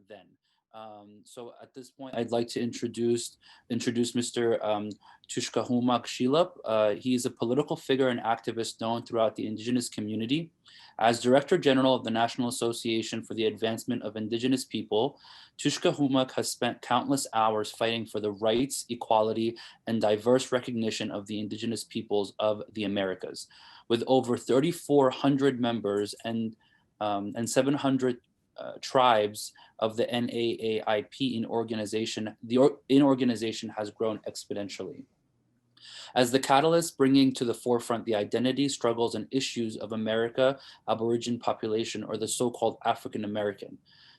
then. So at this point, I'd like to introduce Mr. Tushkahumoc Xelup. He is a political figure and activist known throughout the indigenous community. As Director General of the National Association for the Advancement of Indigenous People, Tushkahumoc has spent countless hours fighting for the rights, equality, and diverse recognition of the indigenous peoples of the Americas. With over 3,400 members and 700 tribes of the NAAIP in organization, in organization has grown exponentially. As the catalyst bringing to the forefront the identity, struggles, and issues of America, Aboriginal population, or the so-called African American.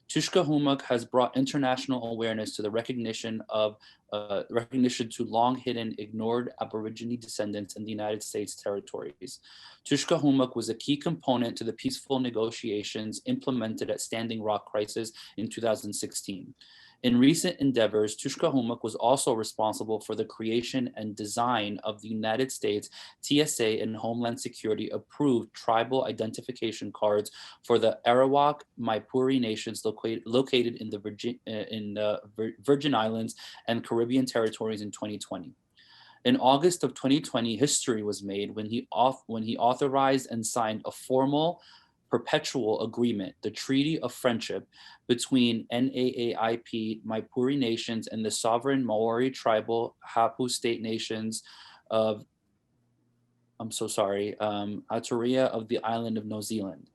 Tushkahumoc has brought international awareness to the recognition to long hidden, ignored Aborigine descendants in the United States territories. Tushkahumoc was a key component to the peaceful negotiations implemented at Standing Rock Crisis in 2016. In recent endeavors, Tushkahumoc was also responsible for the creation and design of the United States TSA and Homeland Security approved tribal identification cards for the Arawak Maipuri nations located in the Virgin Islands and Caribbean territories in 2020. In August of 2020, history was made when he authorized and signed a formal perpetual agreement, the Treaty of Friendship between NAAIP, Maipuri nations, and the sovereign Maori tribal Hapu state nations of, Aturia of the island of New Zealand.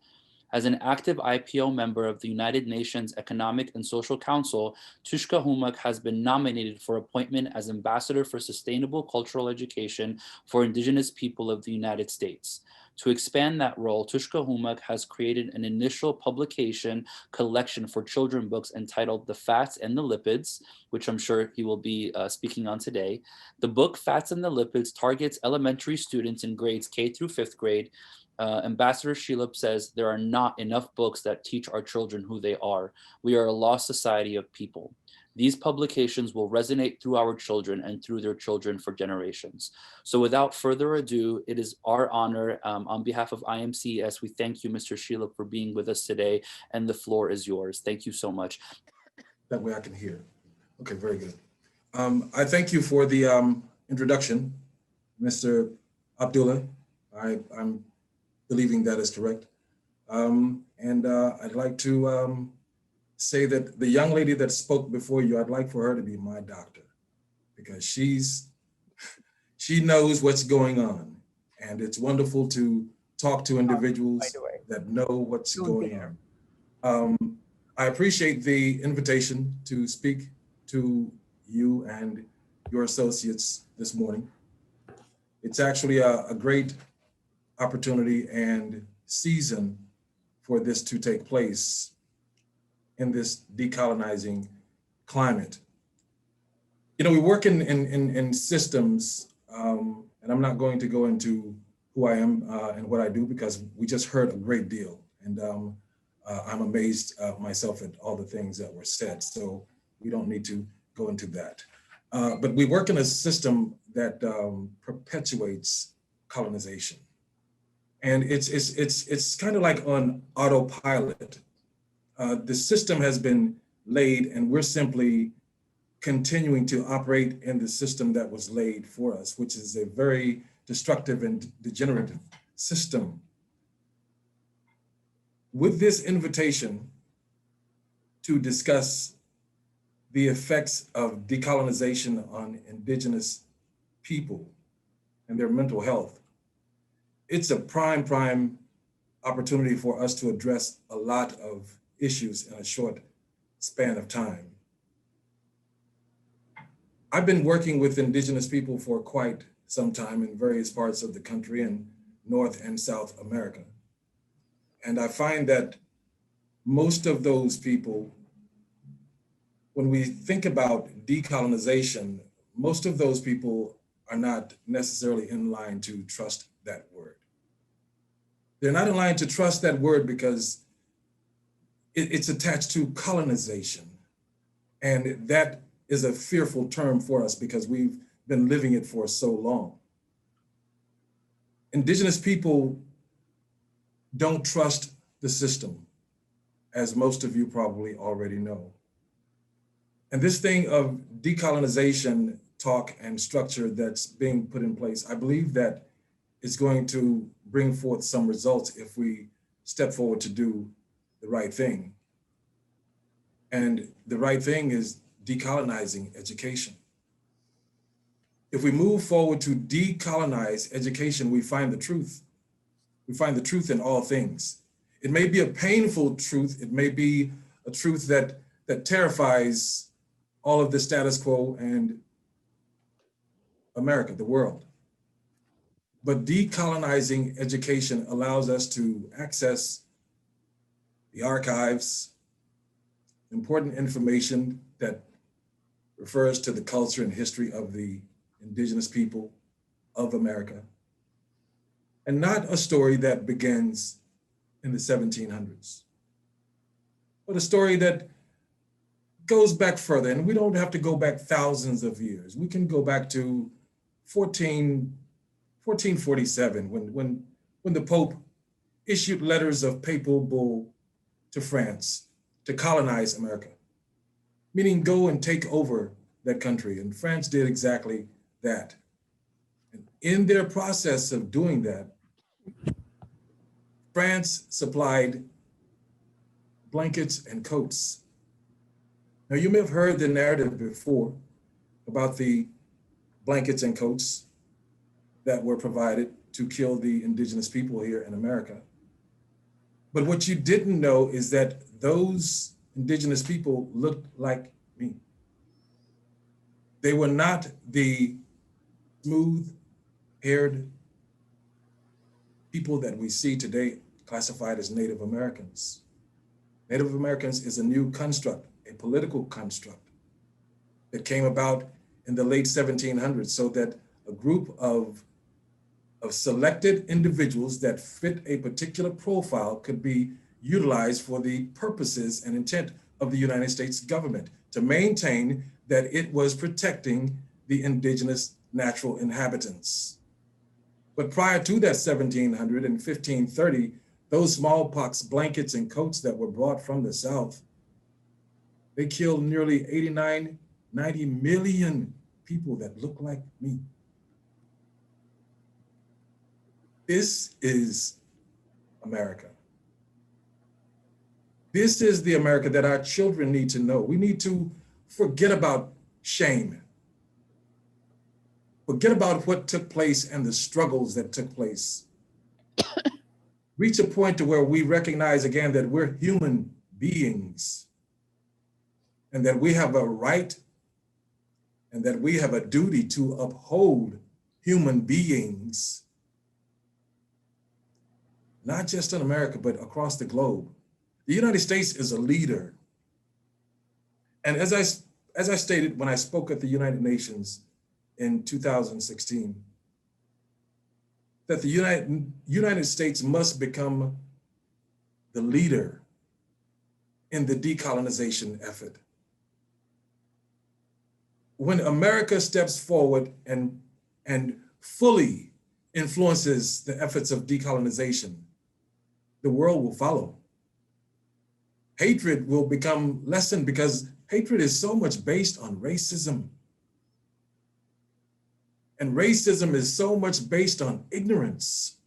As an active IPO member of the United Nations Economic and Social Council, Tushkahumoc has been nominated for appointment as Ambassador for Sustainable Cultural Education for Indigenous People of the United States. To expand that role, Tushkahumoc has created an initial publication collection for children books entitled The Fats and the Lipids, which I'm sure he will be speaking on today. The book Fats and the Lipids targets elementary students in grades K through 5th grade. Ambassador Xelup says there are not enough books that teach our children who they are. We are a lost society of people. These publications will resonate through our children and through their children for generations. So without further ado, it is our honor on behalf of IMCES, we thank you, Mr. Xelup, for being with us today, and the floor is yours. Thank you so much. That way I can hear. Okay, very good. I thank you for the introduction, Mr. Abdullah. I'm believing that is correct. I'd like to say that the young lady that spoke before you, I'd like for her to be my doctor, because she knows what's going on, and it's wonderful to talk to individuals that know what's going on. I appreciate the invitation to speak to you and your associates this morning. It's actually a great opportunity and season for this to take place in this decolonizing climate. You know, we work in systems, and I'm not going to go into who I am and what I do, because we just heard a great deal, and I'm amazed myself at all the things that were said, so we don't need to go into that. But we work in a system that perpetuates colonization. And it's kind of like on autopilot. The system has been laid, and we're simply continuing to operate in the system that was laid for us, which is a very destructive and degenerative system. With this invitation to discuss the effects of decolonization on indigenous people and their mental health, it's a prime opportunity for us to address a lot of issues in a short span of time. I've been working with indigenous people for quite some time in various parts of the country in North and South America. And I find that most of those people, when we think about decolonization, most of those people are not necessarily in line to trust that word. They're not in line to trust that word because it's attached to colonization. And that is a fearful term for us because we've been living it for so long. Indigenous people don't trust the system, as most of you probably already know. And this thing of decolonization talk and structure that's being put in place, I believe that it's going to bring forth some results if we step forward to do the right thing. And the right thing is decolonizing education. If we move forward to decolonize education, we find the truth. We find the truth in all things. It may be a painful truth. It may be a truth that terrifies all of the status quo and America, the world. But decolonizing education allows us to access the archives, important information that refers to the culture and history of the indigenous people of America, and not a story that begins in the 1700s, but a story that goes back further. And we don't have to go back thousands of years. We can go back to 1447, when the Pope issued letters of papal bull to France to colonize America, meaning go and take over that country. And France did exactly that. And in their process of doing that, France supplied blankets and coats. Now, you may have heard the narrative before about the blankets and coats that were provided to kill the indigenous people here in America. But what you didn't know is that those indigenous people looked like me. They were not the smooth-haired people that we see today classified as Native Americans. Native Americans is a new construct, a political construct that came about in the late 1700s, so that a group of selected individuals that fit a particular profile could be utilized for the purposes and intent of the United States government to maintain that it was protecting the indigenous natural inhabitants. But prior to that 1700 and 1530, those smallpox blankets and coats that were brought from the South, they killed nearly 89, 90 million people that look like me. This is America. This is the America that our children need to know. We need to forget about shame. Forget about what took place and the struggles that took place. Reach a point to where we recognize again that we're human beings and that we have a right and that we have a duty to uphold human beings, not just in America, but across the globe. The United States is a leader. And as I stated when I spoke at the United Nations in 2016, that the United States must become the leader in the decolonization effort. When America steps forward and fully influences the efforts of decolonization, the world will follow. Hatred will become lessened because hatred is so much based on racism. And racism is so much based on ignorance.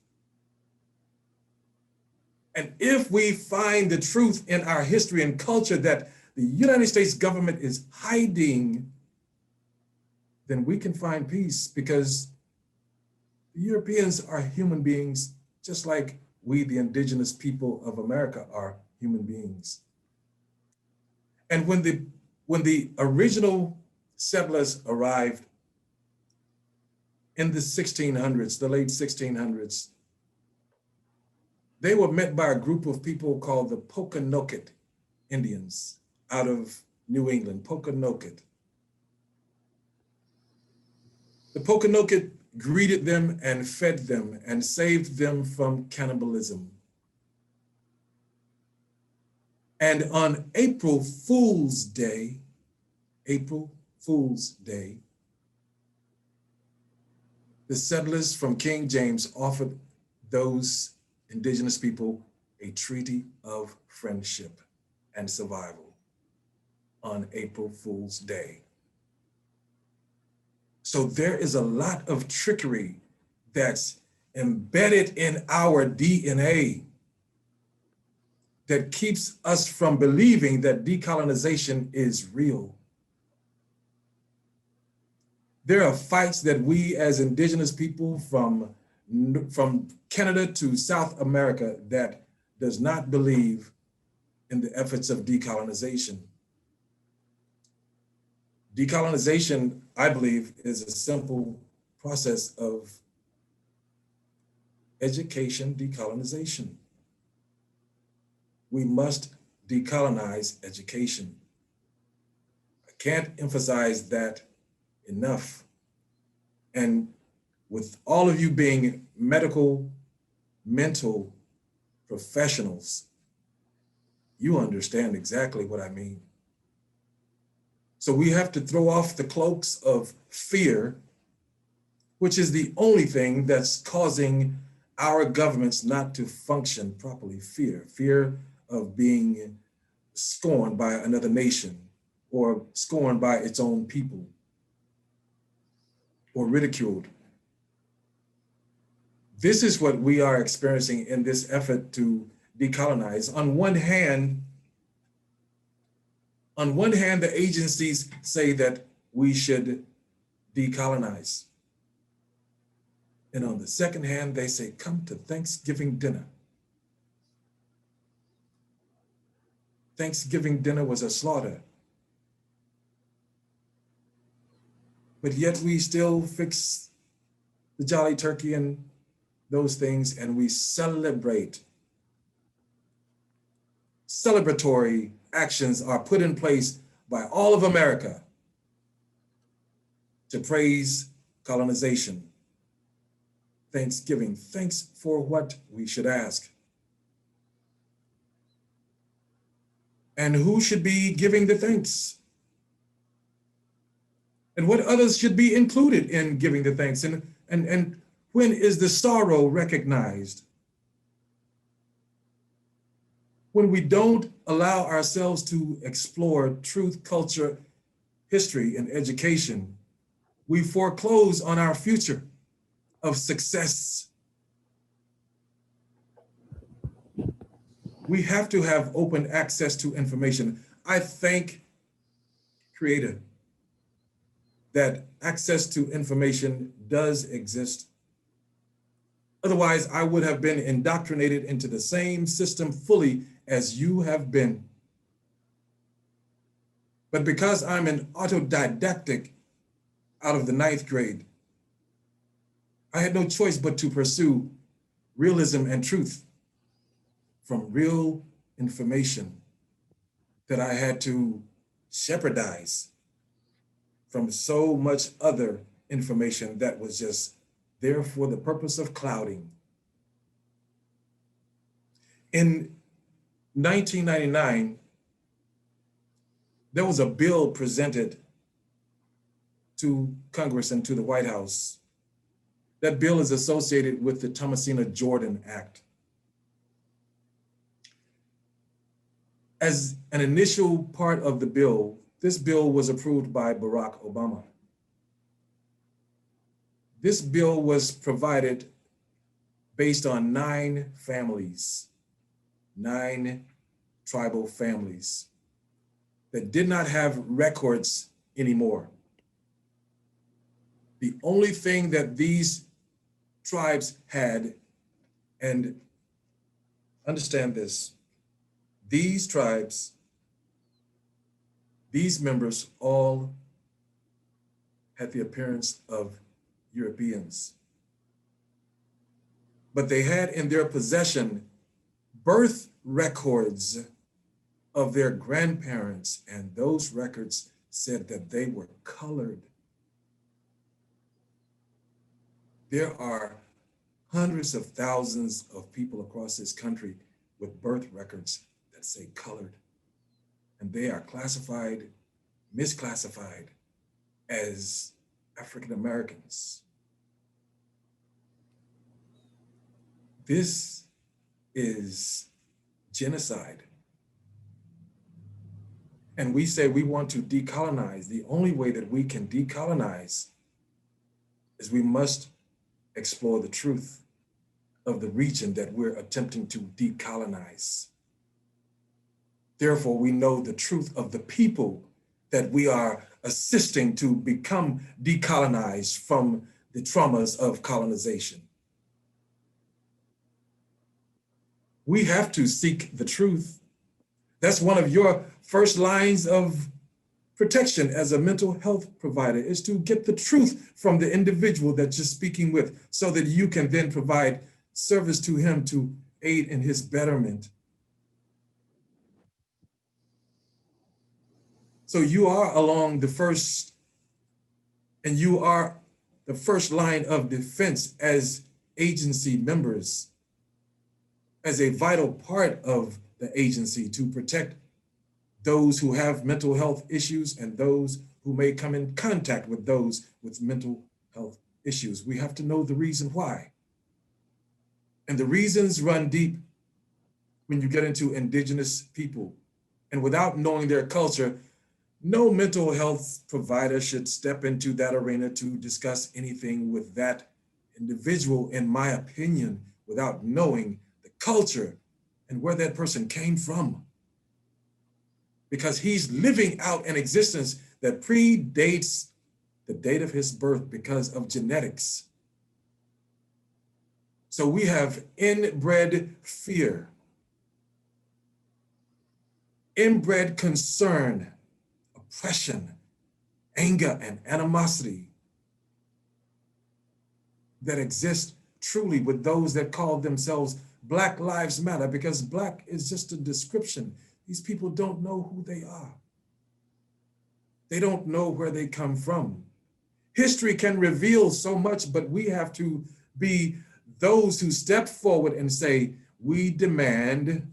And if we find the truth in our history and culture that the United States government is hiding, then we can find peace, because the Europeans are human beings just like we, the indigenous people of America, are human beings. And when the original settlers arrived in the 1600s, the late 1600s, they were met by a group of people called the Pokanoket Indians out of New England, Pokanoket. The Pokanoket greeted them and fed them and saved them from cannibalism. And on April Fool's Day, the settlers from King James offered those indigenous people a treaty of friendship and survival on April Fool's Day. So there is a lot of trickery that's embedded in our DNA that keeps us from believing that decolonization is real. There are fights that we as indigenous people from Canada to South America that does not believe in the efforts of decolonization. Decolonization, I believe, is a simple process of education decolonization. We must decolonize education. I can't emphasize that enough. And with all of you being medical, mental professionals, you understand exactly what I mean. So we have to throw off the cloaks of fear, which is the only thing that's causing our governments not to function properly. Fear of being scorned by another nation or scorned by its own people or ridiculed. This is what we are experiencing in this effort to decolonize. On one hand, the agencies say that we should decolonize. And on the second hand, they say, come to Thanksgiving dinner. Thanksgiving dinner was a slaughter. But yet we still fix the jolly turkey and those things, and we celebrate. Celebratory actions are put in place by all of America to praise colonization. Thanksgiving, thanks for what, we should ask. And who should be giving the thanks? And what others should be included in giving the thanks? And when is the sorrow recognized? When we don't allow ourselves to explore truth, culture, history, and education, we foreclose on our future of success. We have to have open access to information. I thank Creator that access to information does exist. Otherwise, I would have been indoctrinated into the same system fully as you have been. But because I'm an autodidactic out of the 9th grade, I had no choice but to pursue realism and truth from real information that I had to shepherdize from so much other information that was just there for the purpose of clouding. In 1999, there was a bill presented to Congress and to the White House. That bill is associated with the Thomasina Jordan Act. As an initial part of the bill, this bill was approved by Barack Obama. This bill was provided based on 9 families, 9 tribal families that did not have records anymore. The only thing that these tribes had, and understand this, these tribes, these members all had the appearance of Europeans. But they had in their possession birth records of their grandparents, and those records said that they were colored. There are hundreds of thousands of people across this country with birth records that say colored, and they are classified, misclassified as African Americans. This is genocide. and we say we want to decolonize, the only way that we can decolonize is we must explore the truth of the region that we're attempting to decolonize. Therefore, we know the truth of the people that we are assisting to become decolonized from the traumas of colonization. We have to seek the truth. That's one of your first lines of protection as a mental health provider, is to get the truth from the individual that you're speaking with so that you can then provide service to him to aid in his betterment. So you are along the first, and you are the first line of defense as agency members, as a vital part of the agency to protect those who have mental health issues and those who may come in contact with those with mental health issues. We have to know the reason why. And the reasons run deep when you get into indigenous people. And without knowing their culture, no mental health provider should step into that arena to discuss anything with that individual, in my opinion, without knowing the culture and where that person came from. Because he's living out an existence that predates the date of his birth because of genetics. So we have inbred fear, inbred concern, oppression, anger, and animosity that exist truly with those that call themselves Black Lives Matter, because Black is just a description. These people don't know who they are. They don't know where they come from. History can reveal so much, but we have to be those who step forward and say, we demand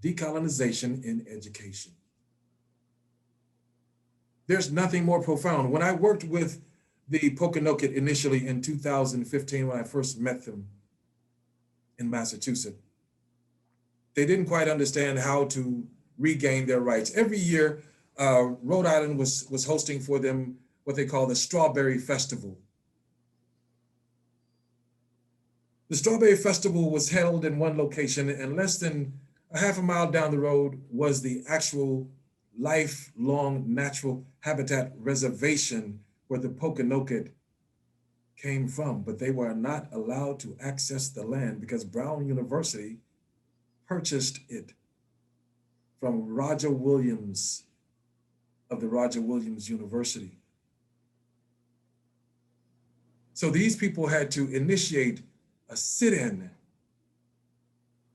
decolonization in education. There's nothing more profound. When I worked with the Pokanoket initially in 2015, when I first met them in Massachusetts, they didn't quite understand how to regain their rights. Every year, Rhode Island was hosting for them what they call the Strawberry Festival. The Strawberry Festival was held in one location, and less than a half a mile down the road was the actual lifelong natural habitat reservation where the Pokanoket came from, but they were not allowed to access the land because Brown University purchased it from Roger Williams of the Roger Williams University. So these people had to initiate a sit-in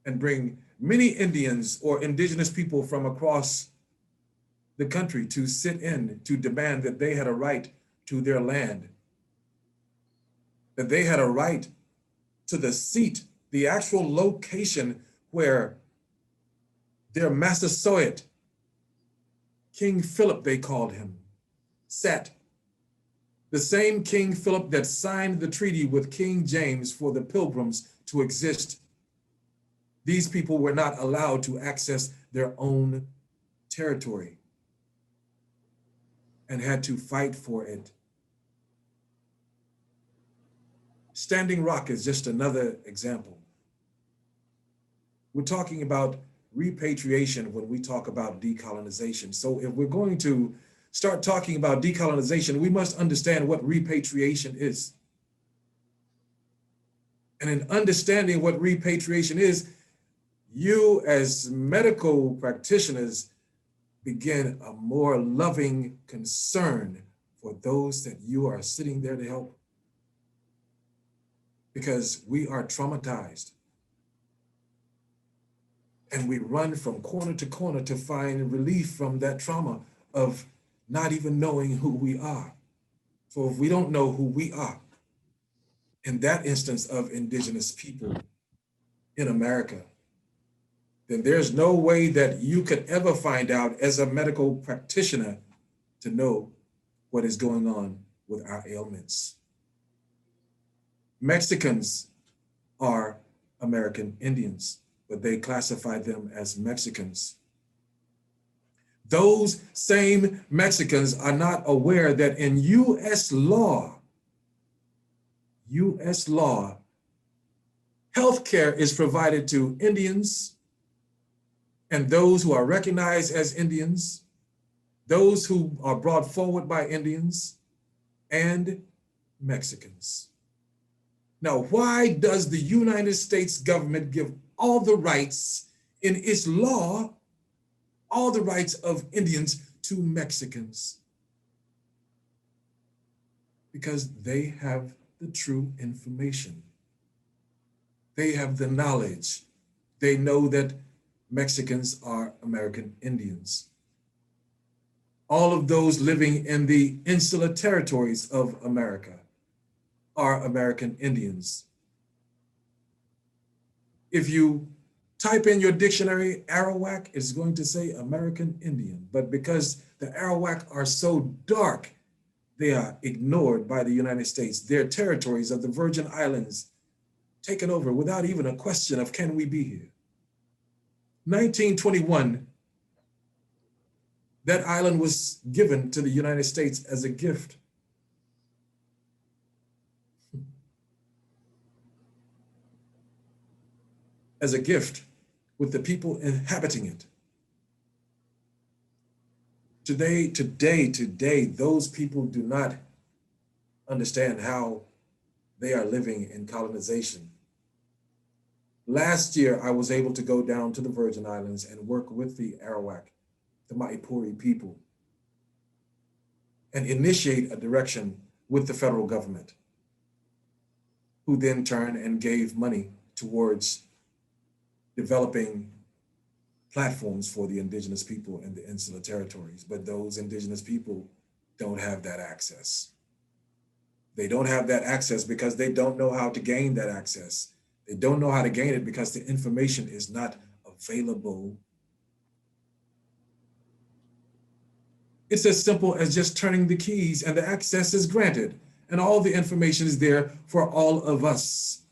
and bring many Indians or indigenous people from across the country to sit in to demand that they had a right to their land, that they had a right to the seat, the actual location where their Massasoit, King Philip, they called him, sat. The same King Philip that signed the treaty with King James for the Pilgrims to exist. These people were not allowed to access their own territory and had to fight for it. Standing Rock is just another example. We're talking about repatriation when we talk about decolonization. So if we're going to start talking about decolonization, we must understand what repatriation is. And in understanding what repatriation is, you as medical practitioners begin a more loving concern for those that you are sitting there to help, because we are traumatized. And we run from corner to corner to find relief from that trauma of not even knowing who we are. So if we don't know who we are, in that instance of indigenous people in America, then there's no way that you could ever find out as a medical practitioner to know what is going on with our ailments. Mexicans are American Indians, but they classify them as Mexicans. Those same Mexicans are not aware that in U.S. law, healthcare is provided to Indians and those who are recognized as Indians, those who are brought forward by Indians, and Mexicans. Now, why does the United States government give all the rights in its law, all the rights of Indians to Mexicans? Because they have the true information. They have the knowledge. They know that Mexicans are American Indians. All of those living in the insular territories of America are American Indians. If you type in your dictionary Arawak, it's going to say American Indian. But because the Arawak are so dark, they are ignored by the United States. Their territories of the Virgin Islands taken over without even a question of can we be here. 1921, that island was given to the United States as a gift. As a gift with the people inhabiting it. Today, those people do not understand how they are living in colonization. Last year, I was able to go down to the Virgin Islands and work with the Arawak, the Maipuri people, and initiate a direction with the federal government, who then turned and gave money towards developing platforms for the indigenous people in the insular territories. But those indigenous people don't have that access. They don't have that access because they don't know how to gain that access. They don't know how to gain it because the information is not available. It's as simple as just turning the keys and the access is granted, and all the information is there for all of us.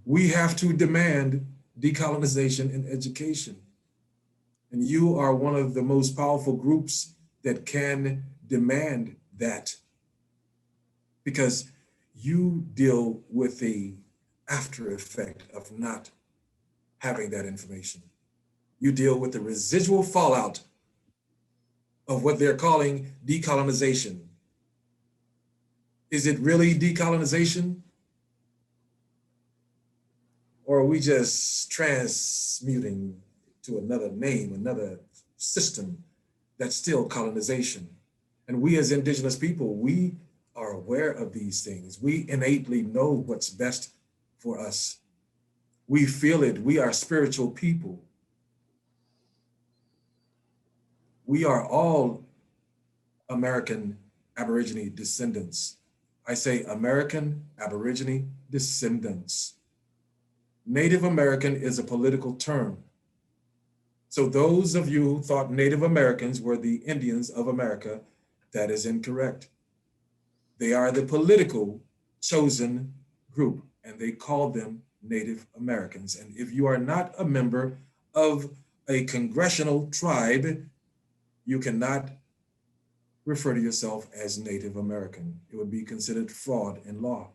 We have to demand decolonization in education. And you are one of the most powerful groups that can demand that, because you deal with the after effect of not having that information. You deal with the residual fallout of what they're calling decolonization. Is it really decolonization? Or are we just transmuting to another name, another system that's still colonization? And we as indigenous people, we are aware of these things. We innately know what's best for us. We feel it. We are spiritual people. We are all American Aborigine descendants. I say American Aborigine descendants. Native American is a political term. So those of you who thought Native Americans were the Indians of America, that is incorrect. They are the political chosen group, and they call them Native Americans. And if you are not a member of a congressional tribe, you cannot refer to yourself as Native American. It would be considered fraud in law.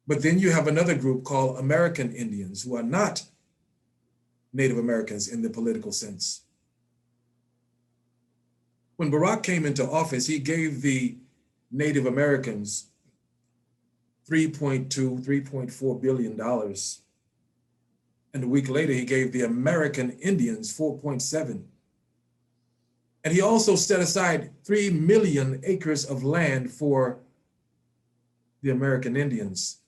But then you have another group called American Indians, who are not Native Americans in the political sense. When Barack came into office, he gave the Native Americans $3.2, $3.4 billion. And a week later, he gave the American Indians 4.7. And he also set aside 3 million acres of land for the American Indians.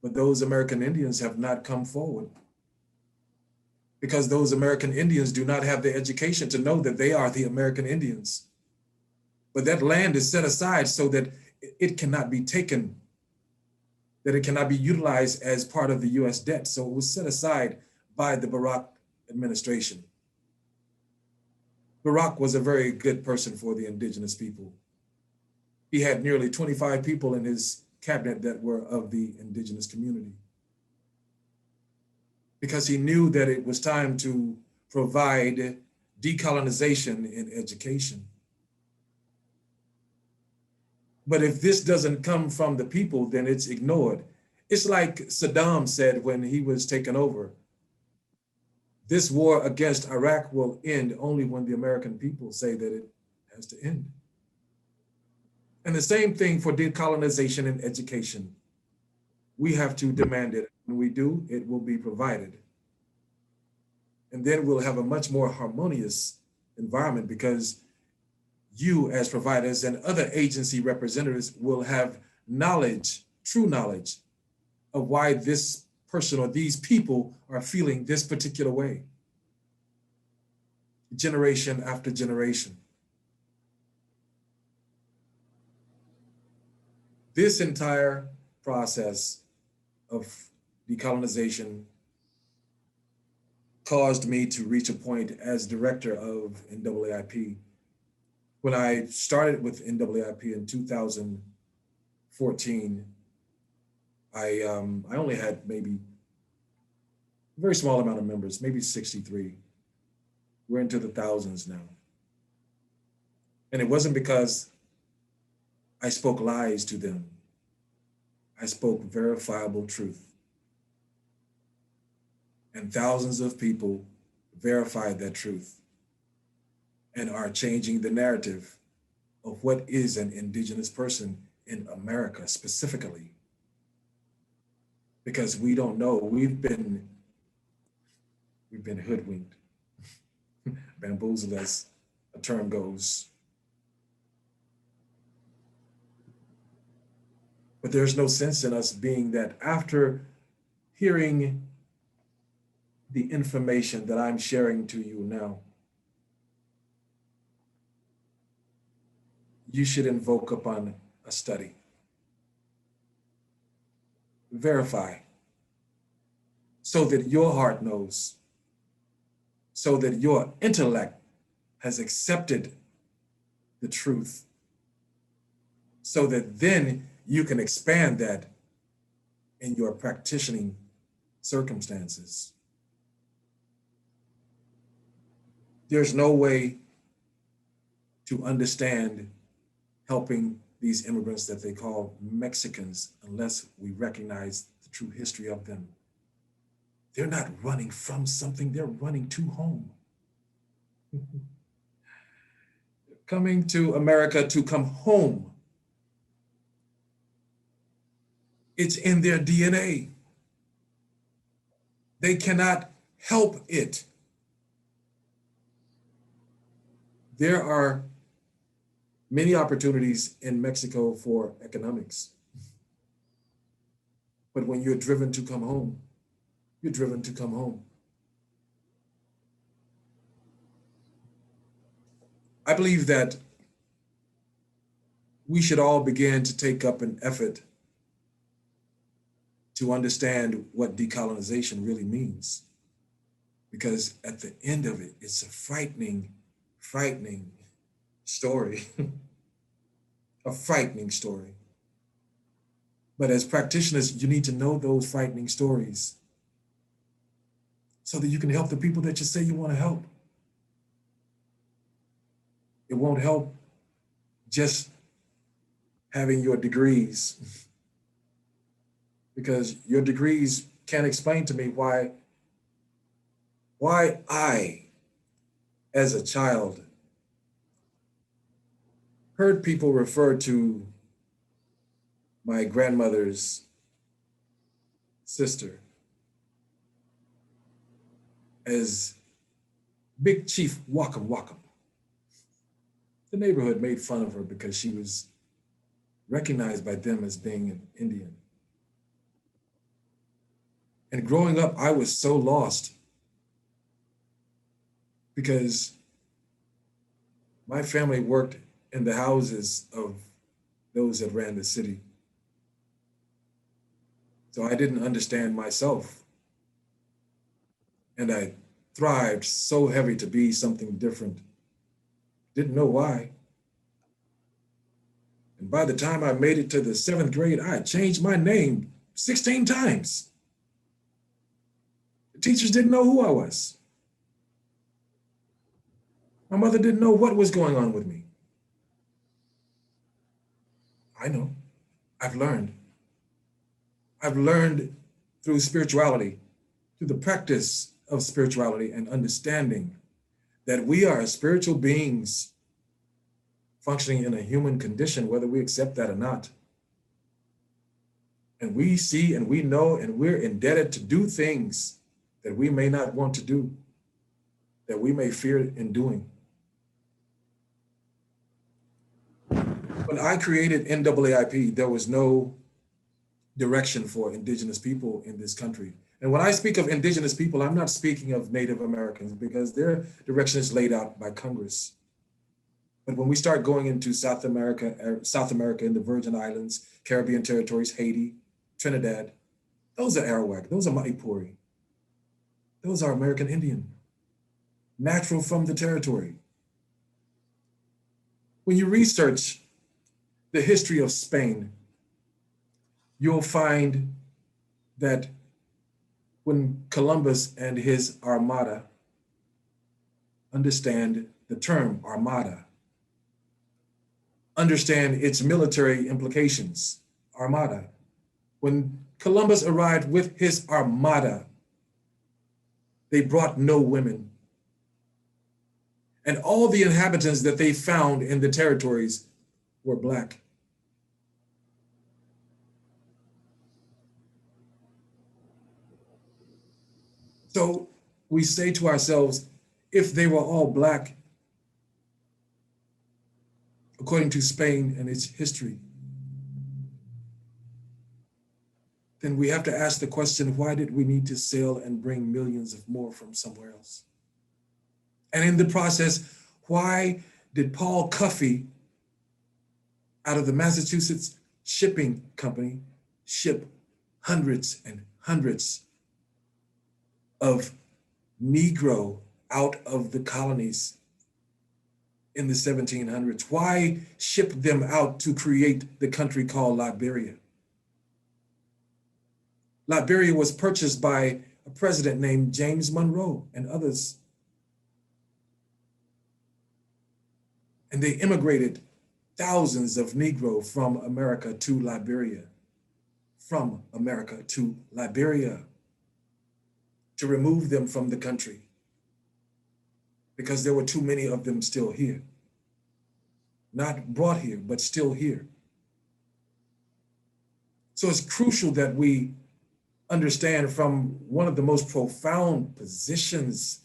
But those American Indians have not come forward, because those American Indians do not have the education to know that they are the American Indians. But that land is set aside so that it cannot be taken, that it cannot be utilized as part of the US debt. So it was set aside by the Barack administration. Barack was a very good person for the indigenous people. He had nearly 25 people in his cabinet that were of the indigenous community. because he knew that it was time to provide decolonization in education. But if this doesn't come from the people, then it's ignored. It's like Saddam said when he was taken over, this war against Iraq will end only when the American people say that it has to end. And the same thing for decolonization in education. We have to demand it. When we do, it will be provided. And then we'll have a much more harmonious environment because you as providers and other agency representatives will have knowledge, true knowledge of why this person or these people are feeling this particular way, generation after generation. This entire process of decolonization caused me to reach a point as director of NAAIP. When I started with NAAIP in 2014, I only had maybe a very small amount of members, maybe 63. We're into the thousands now. And it wasn't because I spoke lies to them. I spoke verifiable truth. And thousands of people verified that truth and are changing the narrative of what is an indigenous person in America specifically. Because we don't know, we've been hoodwinked, bamboozled as a term goes. But there's no sense in us being that after hearing the information that I'm sharing to you now, you should invoke upon a study. Verify so that your heart knows, so that your intellect has accepted the truth, so that then you can expand that in your practicing circumstances. There's no way to understand helping these immigrants that they call Mexicans unless we recognize the true history of them. They're not running from something, they're running to home. Coming to America to come home. It's in their DNA. They cannot help it. There are many opportunities in Mexico for economics. But when you're driven to come home, you're driven to come home. I believe that we should all begin to take up an effort to understand what decolonization really means. Because at the end of it, it's a frightening story, a frightening story. But as practitioners, you need to know those frightening stories so that you can help the people that you say you want to help. It won't help just having your degrees, because your degrees can't explain to me why I, as a child, heard people refer to my grandmother's sister as Big Chief Wacom Wacom. The neighborhood made fun of her because she was recognized by them as being an Indian. And growing up, I was so lost because my family worked in the houses of those that ran the city. So I didn't understand myself. And I thrived so heavy to be something different. Didn't know why. And by the time I made it to the 7th grade, I had changed my name 16 times. The teachers didn't know who I was. My mother didn't know what was going on with me. I know. I've learned. I've learned through spirituality, through the practice of spirituality and understanding that we are spiritual beings functioning in a human condition, whether we accept that or not. And we see and we know and we're indebted to do things that we may not want to do, that we may fear in doing. When I created NAAIP, there was no direction for indigenous people in this country. And when I speak of indigenous people, I'm not speaking of Native Americans because their direction is laid out by Congress. But when we start going into South America in the Virgin Islands, Caribbean territories, Haiti, Trinidad, those are Arawak, those are Maipuri. Those are American Indian, natural from the territory. When you research the history of Spain, you'll find that when Columbus and his armada, understand the term armada, understand its military implications, armada. When Columbus arrived with his armada, they brought no women. And all the inhabitants that they found in the territories were Black. So we say to ourselves, if they were all Black, according to Spain and its history, then we have to ask the question, why did we need to sail and bring millions of more from somewhere else? And in the process, why did Paul Cuffey out of the Massachusetts Shipping Company ship hundreds and hundreds of Negro out of the colonies in the 1700s? Why ship them out to create the country called Liberia? Liberia was purchased by a president named James Monroe and others. And they immigrated thousands of Negro from America to Liberia, from America to Liberia, to remove them from the country because there were too many of them still here. Not brought here, but still here. So it's crucial that we understand from one of the most profound positions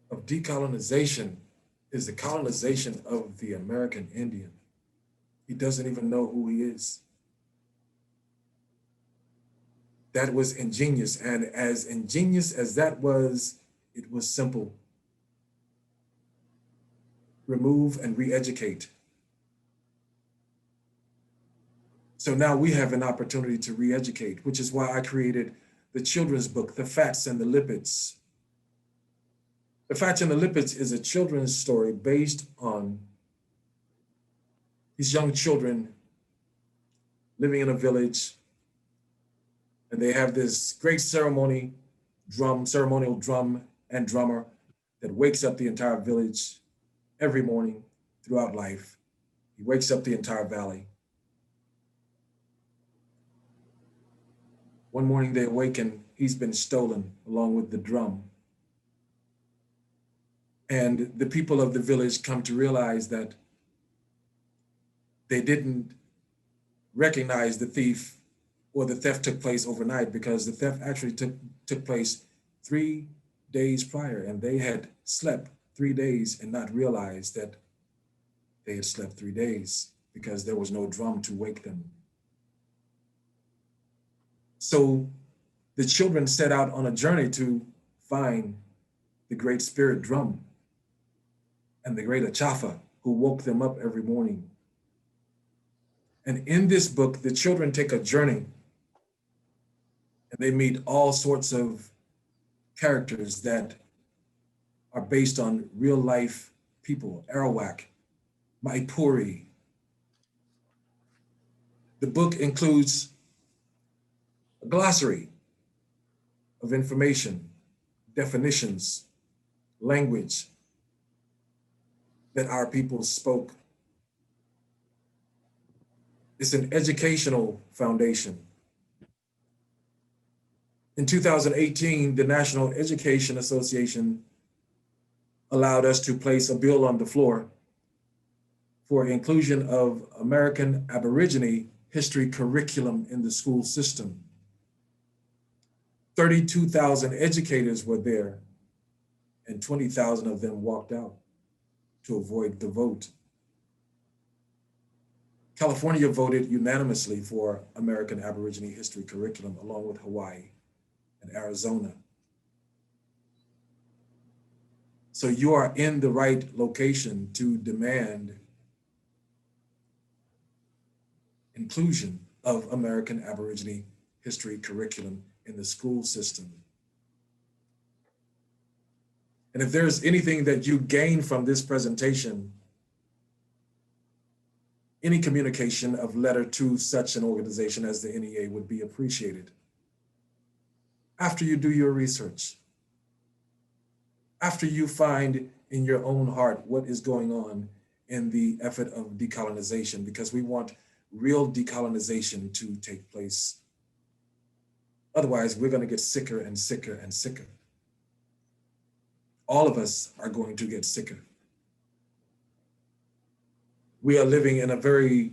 of decolonization is the colonization of the American Indian. He doesn't even know who he is. That was ingenious, and as ingenious as that was, it was simple. Remove and re-educate. So now we have an opportunity to re-educate, which is why I created the children's book, The Fats and the Lipids. The Fats and the Lipids is a children's story based on these young children living in a village, and they have this great ceremonial drum and drummer that wakes up the entire village every morning throughout life. He wakes up the entire valley. One morning they awaken, he's been stolen along with the drum. And the people of the village come to realize that they didn't recognize the thief, or the theft took place overnight, because the theft actually took place 3 days prior, and they had slept 3 days and not realized that they had slept 3 days because there was no drum to wake them. So the children set out on a journey to find the great spirit drum and the great Achafa who woke them up every morning. And in this book, the children take a journey and they meet all sorts of characters that are based on real life people, Arawak, Maipuri. The book includes a glossary of information, definitions, language that our people spoke. It's an educational foundation. In 2018, the National Education Association allowed us to place a bill on the floor for inclusion of American Aborigine history curriculum in the school system. 32,000 educators were there, and 20,000 of them walked out to avoid the vote. California voted unanimously for American Aborigine history curriculum, along with Hawaii and Arizona. So you are in the right location to demand inclusion of American Aborigine history curriculum in the school system. And if there's anything that you gain from this presentation, any communication of letter to such an organization as the NEA would be appreciated. After you do your research, after you find in your own heart what is going on in the effort of decolonization, because we want real decolonization to take place. Otherwise, we're going to get sicker and sicker and sicker. All of us are going to get sicker. We are living in a very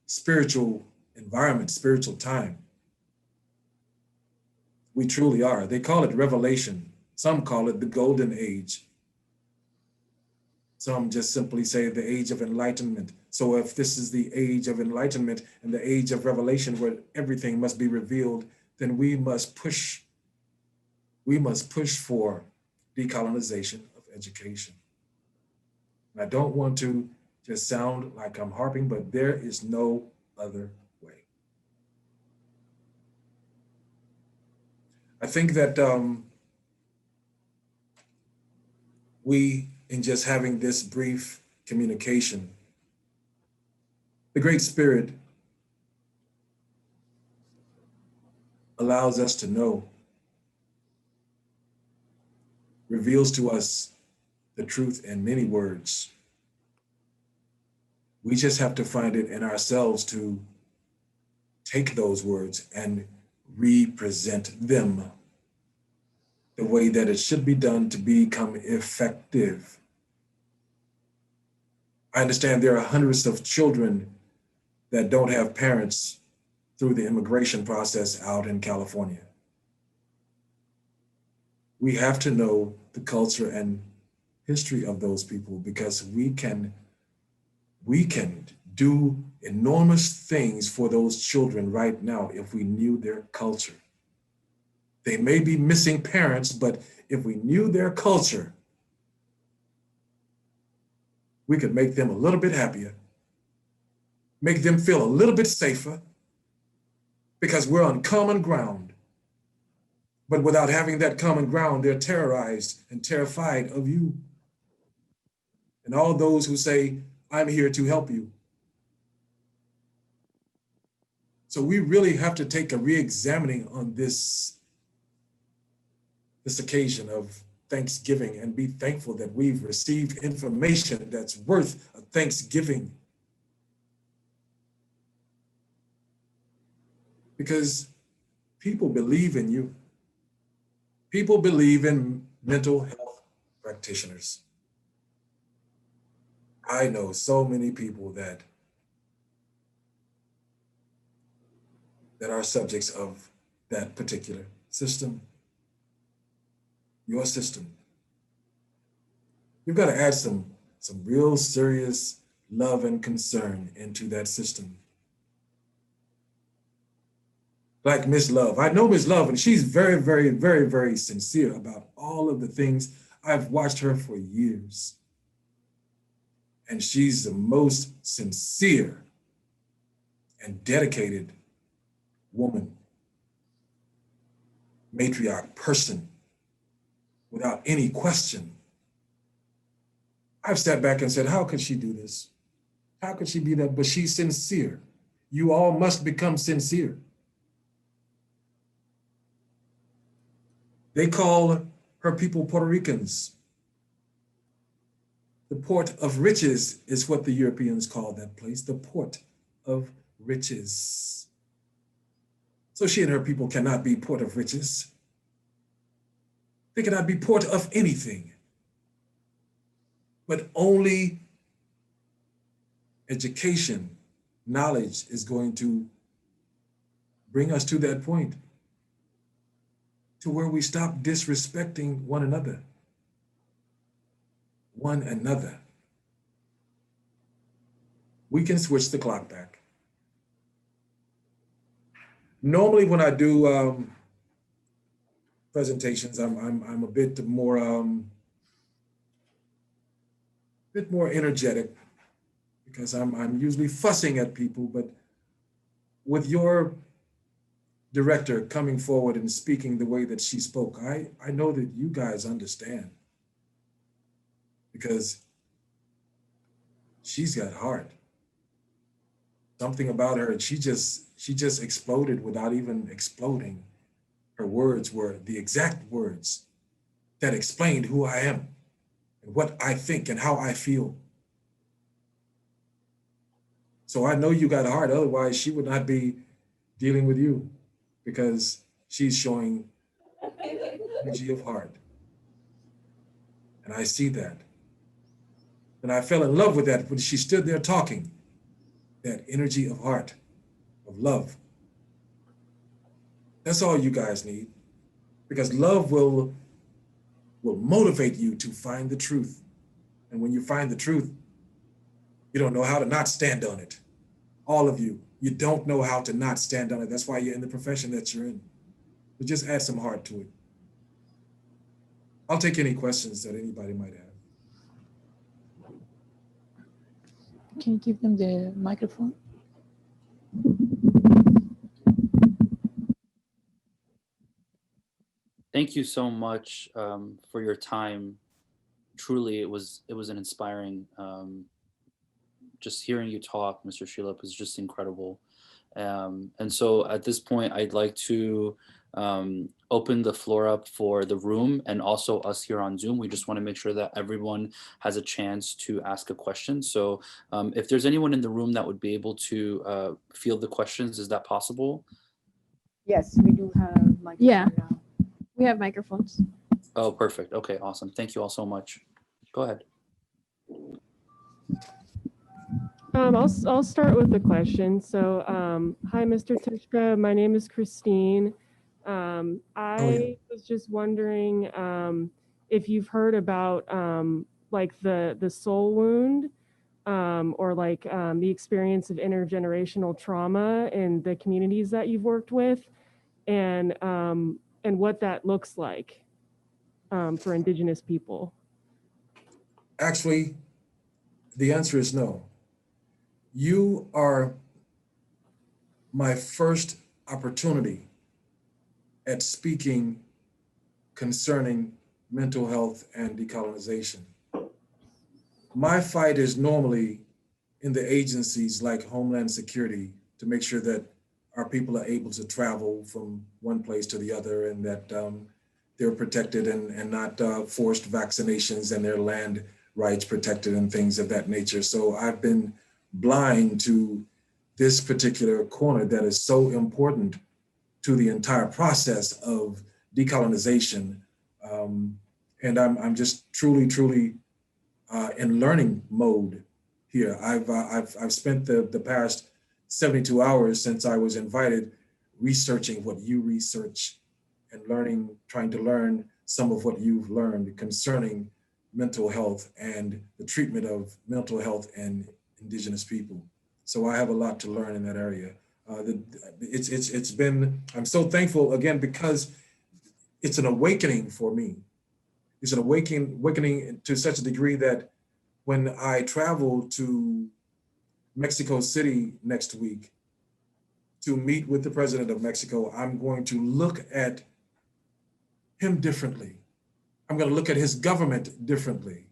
spiritual environment, spiritual time. We truly are. They call it revelation. Some call it the golden age. Some just simply say the age of enlightenment. So if this is the age of enlightenment and the age of revelation where everything must be revealed, then we must push for decolonization of education. And I don't want to just sound like I'm harping, but there is no other way. I think that we, in just having this brief communication, the Great Spirit allows us to know, reveals to us the truth in many words. We just have to find it in ourselves to take those words and represent them the way that it should be done to become effective. I understand there are hundreds of children that don't have parents through the immigration process out in California. We have to know the culture and history of those people, because we can do enormous things for those children right now if we knew their culture. They may be missing parents, but if we knew their culture, we could make them a little bit happier, make them feel a little bit safer, because we're on common ground. But without having that common ground, they're terrorized and terrified of you. And all those who say, I'm here to help you. So we really have to take a re-examining on this occasion of Thanksgiving and be thankful that we've received information that's worth a Thanksgiving. Because people believe in you. People believe in mental health practitioners. I know so many people that are subjects of that particular system, your system. You've got to add some real serious love and concern into that system. Like Miss Love. I know Miss Love, and she's very, very, very, very sincere about all of the things. I've watched her for years. And she's the most sincere and dedicated woman, matriarch, person, without any question. I've sat back and said, how could she do this? How could she be that? But she's sincere. You all must become sincere. They call her people Puerto Ricans. The port of riches is what the Europeans call that place, the port of riches. So she and her people cannot be port of riches. They cannot be port of anything, but only education, knowledge is going to bring us to that point, to where we stop disrespecting one another. One another. We can switch the clock back. Normally, when I do presentations, I'm a bit more energetic because I'm usually fussing at people. But with your director coming forward and speaking the way that she spoke, I know that you guys understand, because she's got heart. Something about her, and she just exploded without even exploding. Her words were the exact words that explained who I am and what I think and how I feel. So I know you got a heart, otherwise she would not be dealing with you, because she's showing energy of heart. And I see that. And I fell in love with that when she stood there talking, that energy of heart, of love. That's all you guys need, because love will motivate you to find the truth. And when you find the truth, you don't know how to not stand on it. All of you don't know how to not stand on it. That's why you're in the profession that you're in. But just add some heart to it. I'll take any questions that anybody might have. Can you give them the microphone? Thank you so much for your time. Truly, it was an inspiring. Just hearing you talk, Mr. Xelup, is just incredible. And so at this point, I'd like to open the floor up for the room and also us here on Zoom. We just want to make sure that everyone has a chance to ask a question. So if there's anyone in the room that would be able to field the questions, is that possible? Yes, we do have microphones. Yeah. Now. We have microphones. Oh, perfect. Okay, awesome. Thank you all so much. Go ahead. I'll start with the question. So, hi, Mr. Tushka. My name is Christine. I was just wondering if you've heard about like the soul wound or like the experience of intergenerational trauma in the communities that you've worked with, and what that looks like for Indigenous people. Actually, the answer is no. You are my first opportunity at speaking concerning mental health and decolonization. My fight is normally in the agencies like Homeland Security to make sure that our people are able to travel from one place to the other, and that they're protected and not forced vaccinations, and their land rights protected and things of that nature. So I've been blind to this particular corner that is so important to the entire process of decolonization. And I'm just truly in learning mode here. I've spent the past 72 hours since I was invited researching what you research and trying to learn some of what you've learned concerning mental health and the treatment of mental health and Indigenous people. So I have a lot to learn in that area. It's been, I'm so thankful again, because it's an awakening for me. It's an awakening to such a degree that when I travel to Mexico City next week to meet with the president of Mexico, I'm going to look at him differently. I'm going to look at his government differently.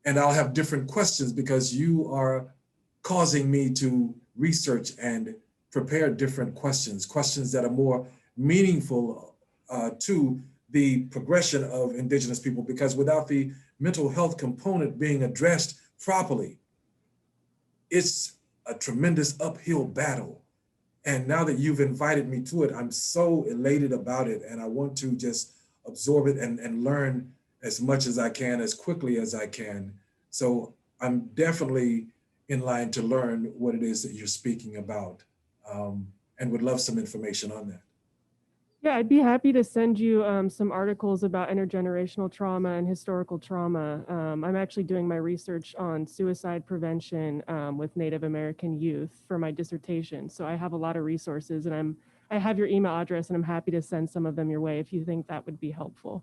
And I'll have different questions, because you are causing me to research and prepare different questions that are more meaningful to the progression of indigenous people, because without the mental health component being addressed properly, it's a tremendous uphill battle. And now that you've invited me to it, I'm so elated about it. And I want to just absorb it and learn as much as I can, as quickly as I can. So I'm definitely in line to learn what it is that you're speaking about, and would love some information on that. Yeah, I'd be happy to send you some articles about intergenerational trauma and historical trauma. I'm actually doing my research on suicide prevention with Native American youth for my dissertation. So I have a lot of resources, and I have your email address, and I'm happy to send some of them your way if you think that would be helpful.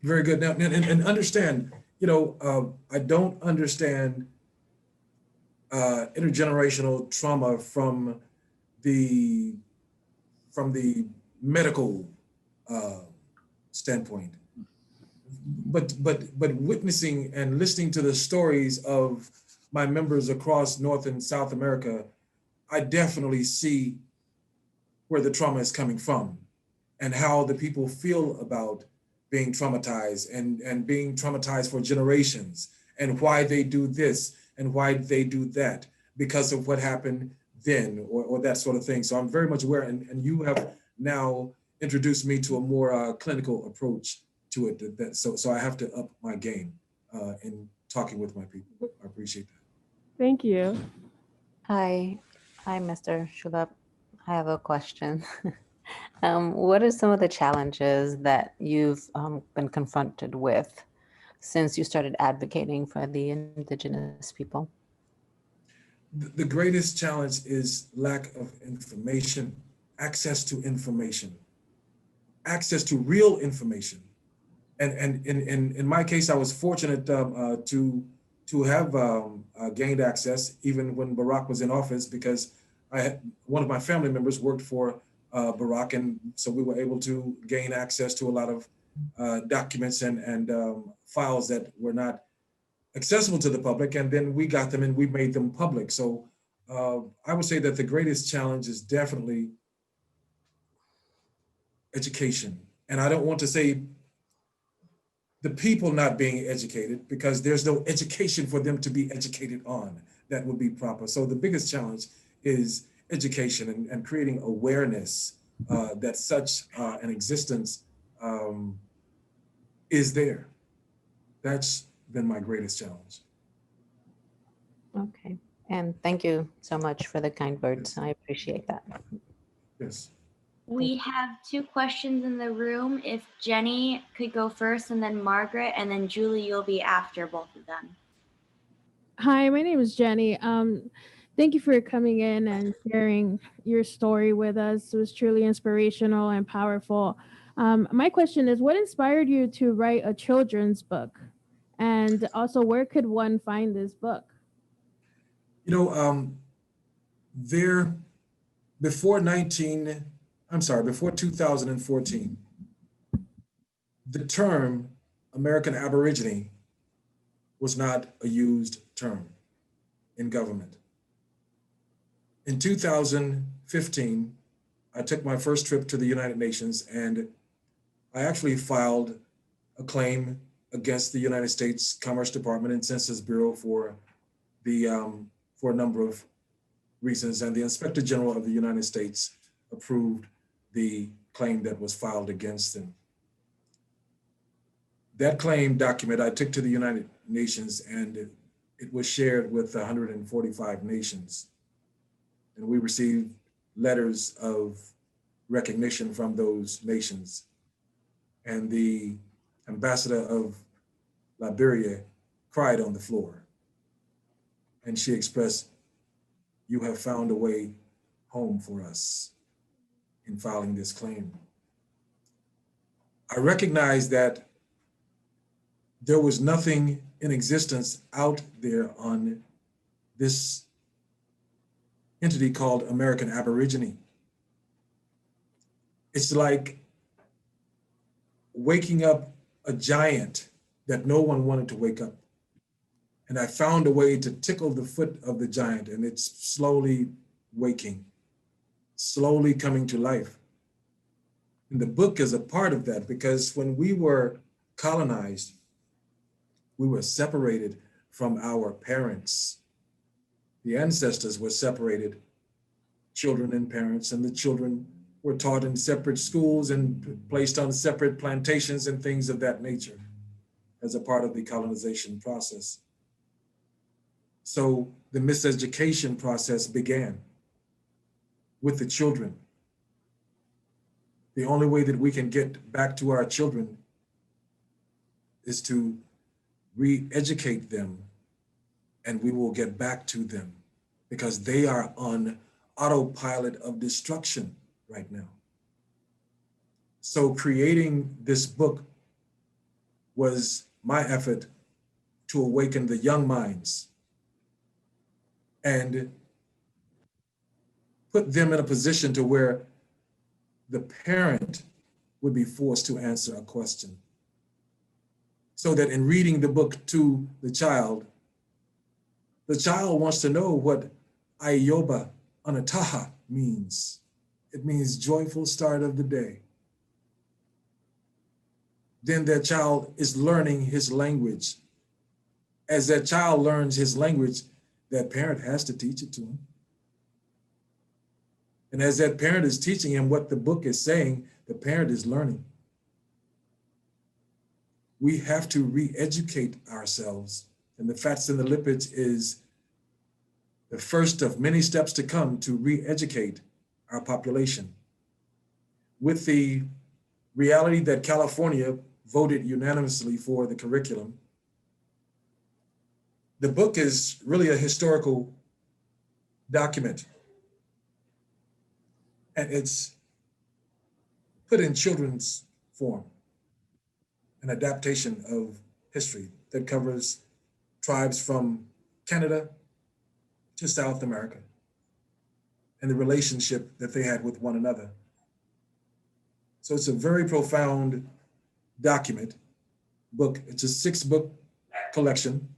Very good. Now, and understand, I don't understand intergenerational trauma from the medical standpoint, but witnessing and listening to the stories of my members across North and South America, I definitely see where the trauma is coming from and how the people feel about being traumatized and being traumatized for generations, and why they do this and why they do that because of what happened then, or that sort of thing. So I'm very much aware, and you have now introduced me to a more clinical approach to it. So I have to up my game in talking with my people. I appreciate that. Thank you. Hi, Mr. Xelup. I have a question. What are some of the challenges that you've been confronted with since you started advocating for the indigenous people? The greatest challenge is lack of information, access to information, access to real information. And in my case, I was fortunate to have gained access even when Barack was in office, because one of my family members worked for Barack, and so we were able to gain access to a lot of documents and files that were not accessible to the public, and then we got them and we made them public. So I would say that the greatest challenge is definitely education. And I don't want to say the people not being educated, because there's no education for them to be educated on that would be proper. So the biggest challenge is education and creating awareness that such an existence is there. That's been my greatest challenge. Okay, and thank you so much for the kind words. I appreciate that. Yes. We have 2 questions in the room. If Jenny could go first, and then Margaret, and then Julie, you'll be after both of them. Hi, my name is Jenny. Thank you for coming in and sharing your story with us. It was truly inspirational and powerful. My question is, what inspired you to write a children's book? And also, where could one find this book? There, before 2014, the term American Aborigine was not a used term in government. In 2015, I took my first trip to the United Nations, and I actually filed a claim against the United States Commerce Department and Census Bureau for a number of reasons, and the Inspector General of the United States approved the claim that was filed against them. That claim document I took to the United Nations, and it was shared with 145 nations. And we received letters of recognition from those nations. And the ambassador of Liberia cried on the floor. And she expressed, "You have found a way home for us in filing this claim." I recognize that there was nothing in existence out there on this entity called American Aborigine. It's like waking up a giant that no one wanted to wake up. And I found a way to tickle the foot of the giant, and it's slowly waking, slowly coming to life. And the book is a part of that, because when we were colonized, we were separated from our parents. The ancestors were separated, children and parents, and the children were taught in separate schools and placed on separate plantations and things of that nature as a part of the colonization process. So the miseducation process began with the children. The only way that we can get back to our children is to re-educate them, and we will get back to them, because they are on autopilot of destruction right now. So creating this book was my effort to awaken the young minds and put them in a position to where the parent would be forced to answer a question. So that in reading the book to the child wants to know what Ayoba Anataha means. It means joyful start of the day. Then that child is learning his language. As that child learns his language, that parent has to teach it to him. And as that parent is teaching him what the book is saying, the parent is learning. We have to re-educate ourselves. And the fats and the lipids is the first of many steps to come to re-educate our population. With the reality that California voted unanimously for the curriculum, the book is really a historical document. And it's put in children's form, an adaptation of history that covers tribes from Canada to South America and the relationship that they had with one another. So it's a very profound book. It's a 6-book collection.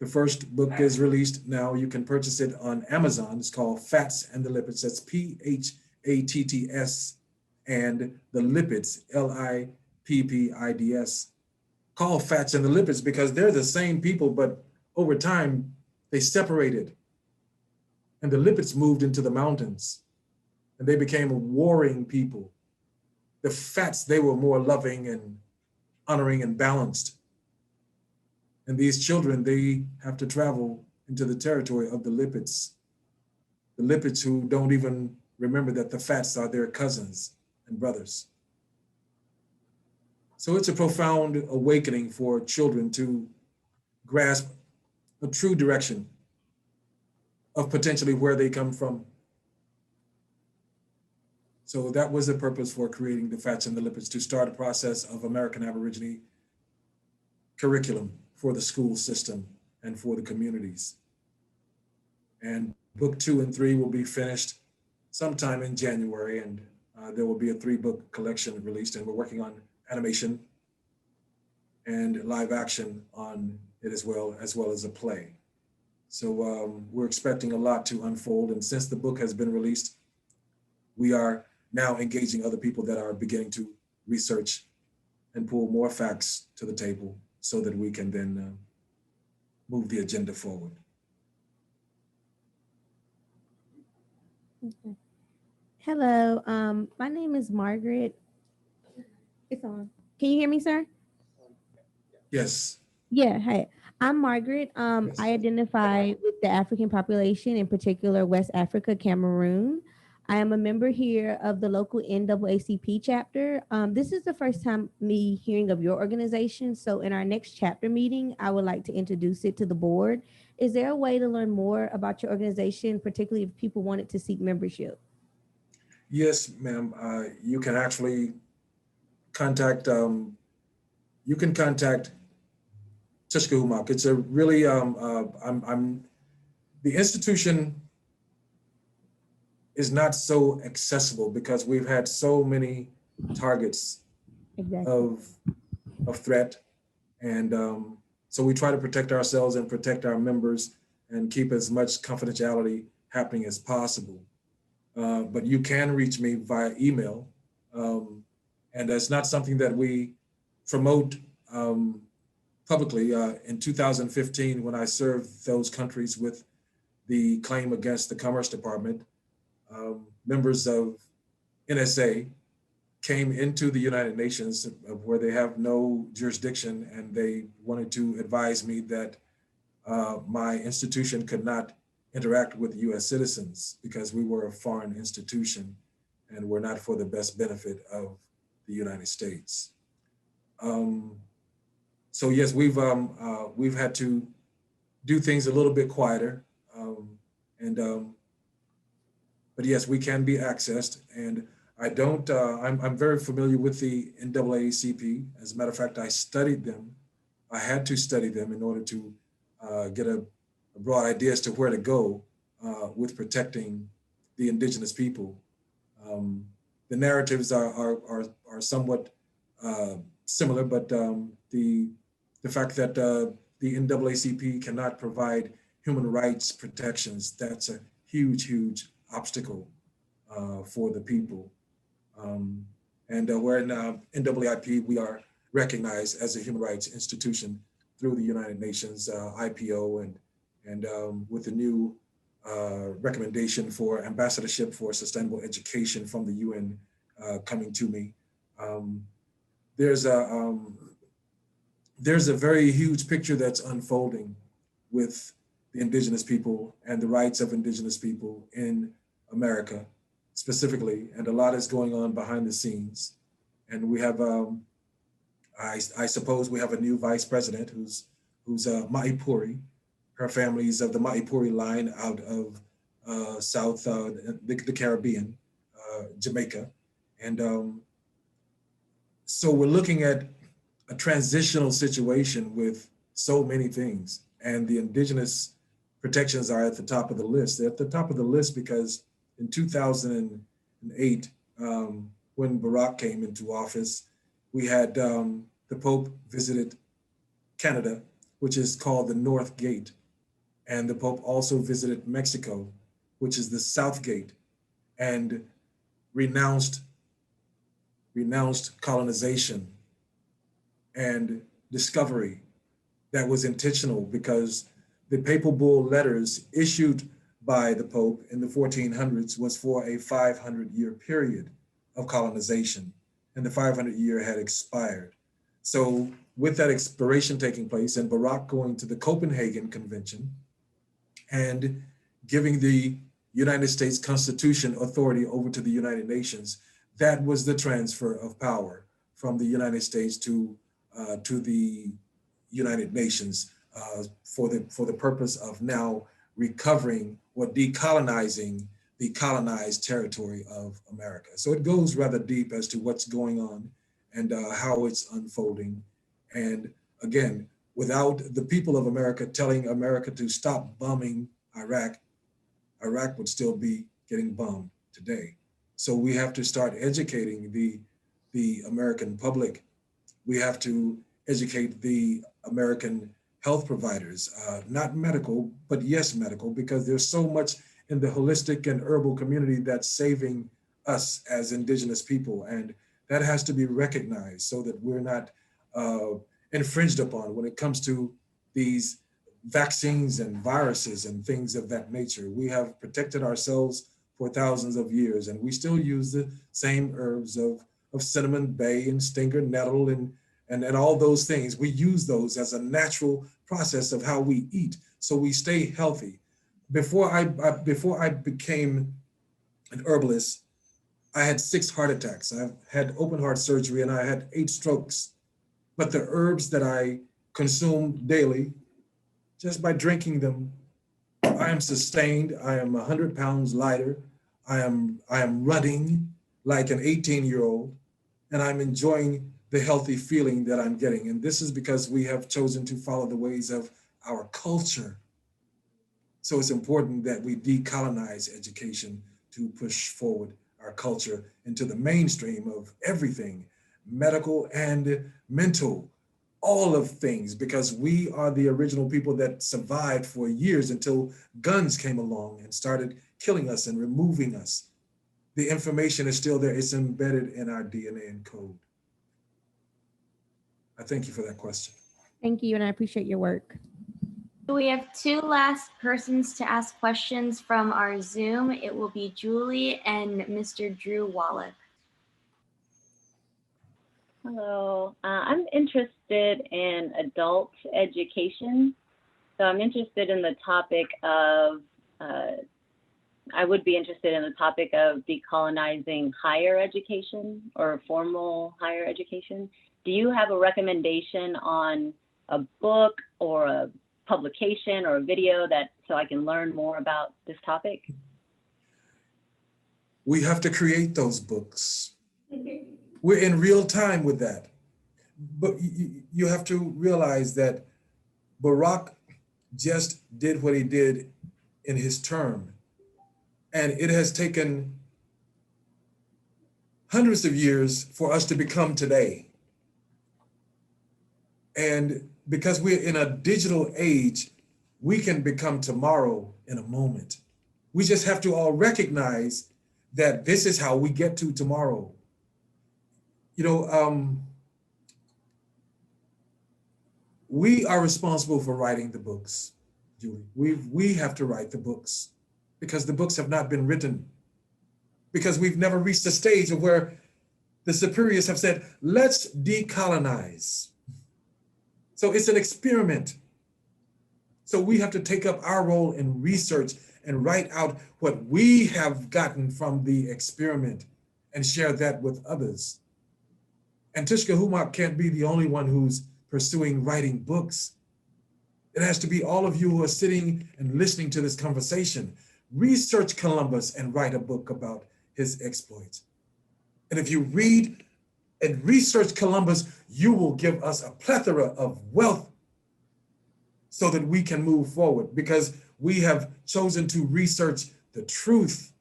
The first book is released now. You can purchase it on Amazon. It's called Fats and the Lipids. That's P-H-A-T-T-S and the Lipids, L-I-P-P-I-D-S. Called Fats and the Lipids because they're the same people, but over time they separated. And the lipids moved into the mountains and they became a warring people. The fats, they were more loving and honoring and balanced. And these children, they have to travel into the territory of the lipids who don't even remember that the fats are their cousins and brothers. So it's a profound awakening for children to grasp a true direction of potentially where they come from. So that was the purpose for creating the Fats and the Lipids, to start a process of American Aborigine curriculum for the school system and for the communities. And book 2 and 3 will be finished sometime in January, and there will be a 3-book collection released, and we're working on animation and live action on it as well as a play. So we're expecting a lot to unfold, and since the book has been released, we are now engaging other people that are beginning to research and pull more facts to the table so that we can then move the agenda forward. Okay. Hello, my name is Margaret. It's on. Can you hear me, sir? Yes. Yeah, hi. I'm Margaret. I identify with the African population, in particular West Africa, Cameroon. I am a member here of the local NAACP chapter. This is the first time me hearing of your organization. So in our next chapter meeting, I would like to introduce it to the board. Is there a way to learn more about your organization, particularly if people wanted to seek membership? Yes, ma'am. You can actually contact, Tushkahumoc. It's a really, the institution is not so accessible because we've had so many targets of threat. And so we try to protect ourselves and protect our members and keep as much confidentiality happening as possible. But you can reach me via email. And that's not something that we promote publicly. In 2015, when I served those countries with the claim against the Commerce Department, members of NSA came into the United Nations where they have no jurisdiction, and they wanted to advise me that my institution could not interact with US citizens because we were a foreign institution and were not for the best benefit of the United States. So yes, we've had to do things a little bit quieter, but yes, we can be accessed. And I don't. I'm very familiar with the NAACP. As a matter of fact, I studied them. I had to study them in order to get a broad idea as to where to go with protecting the indigenous people. The narratives are somewhat similar, but the fact that the NAACP cannot provide human rights protections, that's a huge obstacle for the people. We're in NAAIP, we are recognized as a human rights institution through the United Nations IPO, and with the new recommendation for ambassadorship for sustainable education from the UN coming to me. There's a very huge picture that's unfolding with the indigenous people and the rights of indigenous people in America specifically, and a lot is going on behind the scenes. And we have, I suppose we have a new vice president who's Maipuri. Her family's of the Maipuri line out of South, the Caribbean, Jamaica. And so we're looking at a transitional situation with so many things, and the indigenous protections are at the top of the list. They're at the top of the list because in 2008, when Barack came into office, we had the Pope visited Canada, which is called the North Gate. And the Pope also visited Mexico, which is the South Gate, and renounced colonization and discovery that was intentional, because the papal bull letters issued by the Pope in the 1400s was for a 500-year period of colonization, and the 500-year had expired. So with that expiration taking place and Barack going to the Copenhagen Convention and giving the United States Constitution authority over to the United Nations, that was the transfer of power from the United States to the United Nations for the purpose of now recovering or decolonizing the colonized territory of America. So it goes rather deep as to what's going on and how it's unfolding. And again, without the people of America telling America to stop bombing Iraq, Iraq would still be getting bombed today. So we have to start educating the American public. We have to educate the American health providers, not medical, but yes, medical, because there's so much in the holistic and herbal community that's saving us as indigenous people. And that has to be recognized so that we're not infringed upon when it comes to these vaccines and viruses and things of that nature. We have protected ourselves for thousands of years, and we still use the same herbs of cinnamon, bay, and stinger nettle, and all those things. We use those as a natural process of how we eat, so we stay healthy. Before I became an herbalist, I had 6 heart attacks. I've had open heart surgery, and I had 8 strokes. But the herbs that I consume daily, just by drinking them, I am sustained. I am 100 pounds lighter. I am running like an 18-year-old, and I'm enjoying the healthy feeling that I'm getting. And this is because we have chosen to follow the ways of our culture. So it's important that we decolonize education to push forward our culture into the mainstream of everything, medical and mental, all of things, because we are the original people that survived for years until guns came along and started killing us and removing us. the information is still there. It's embedded in our DNA and code. I thank you for that question. Thank you, and I appreciate your work. We have two last persons to ask questions from our Zoom. It will be Julie and Mr. Drew Wallach. Hello, I'm interested in adult education. So I'm interested in the topic of, I would be interested in the topic of decolonizing higher education or formal higher education. Do you have a recommendation on a book or a publication or a video so I can learn more about this topic? We have to create those books. We're in real time with that. But you have to realize that Barack just did what he did in his term. And it has taken hundreds of years for us to become today. And because we're in a digital age, we can become tomorrow in a moment. We just have to all recognize that this is how we get to tomorrow. You know, we are responsible for writing the books, Julie. We have to write the books because the books have not been written, because we've never reached a stage of where the superiors have said, let's decolonize. So it's an experiment. So we have to take up our role in research and write out what we have gotten from the experiment and share that with others. And Tushkahumoc can't be the only one who's pursuing writing books. It has to be all of you who are sitting and listening to this conversation. Research Columbus and write a book about his exploits. And if you read and research Columbus, you will give us a plethora of wealth so that we can move forward, because we have chosen to research the truth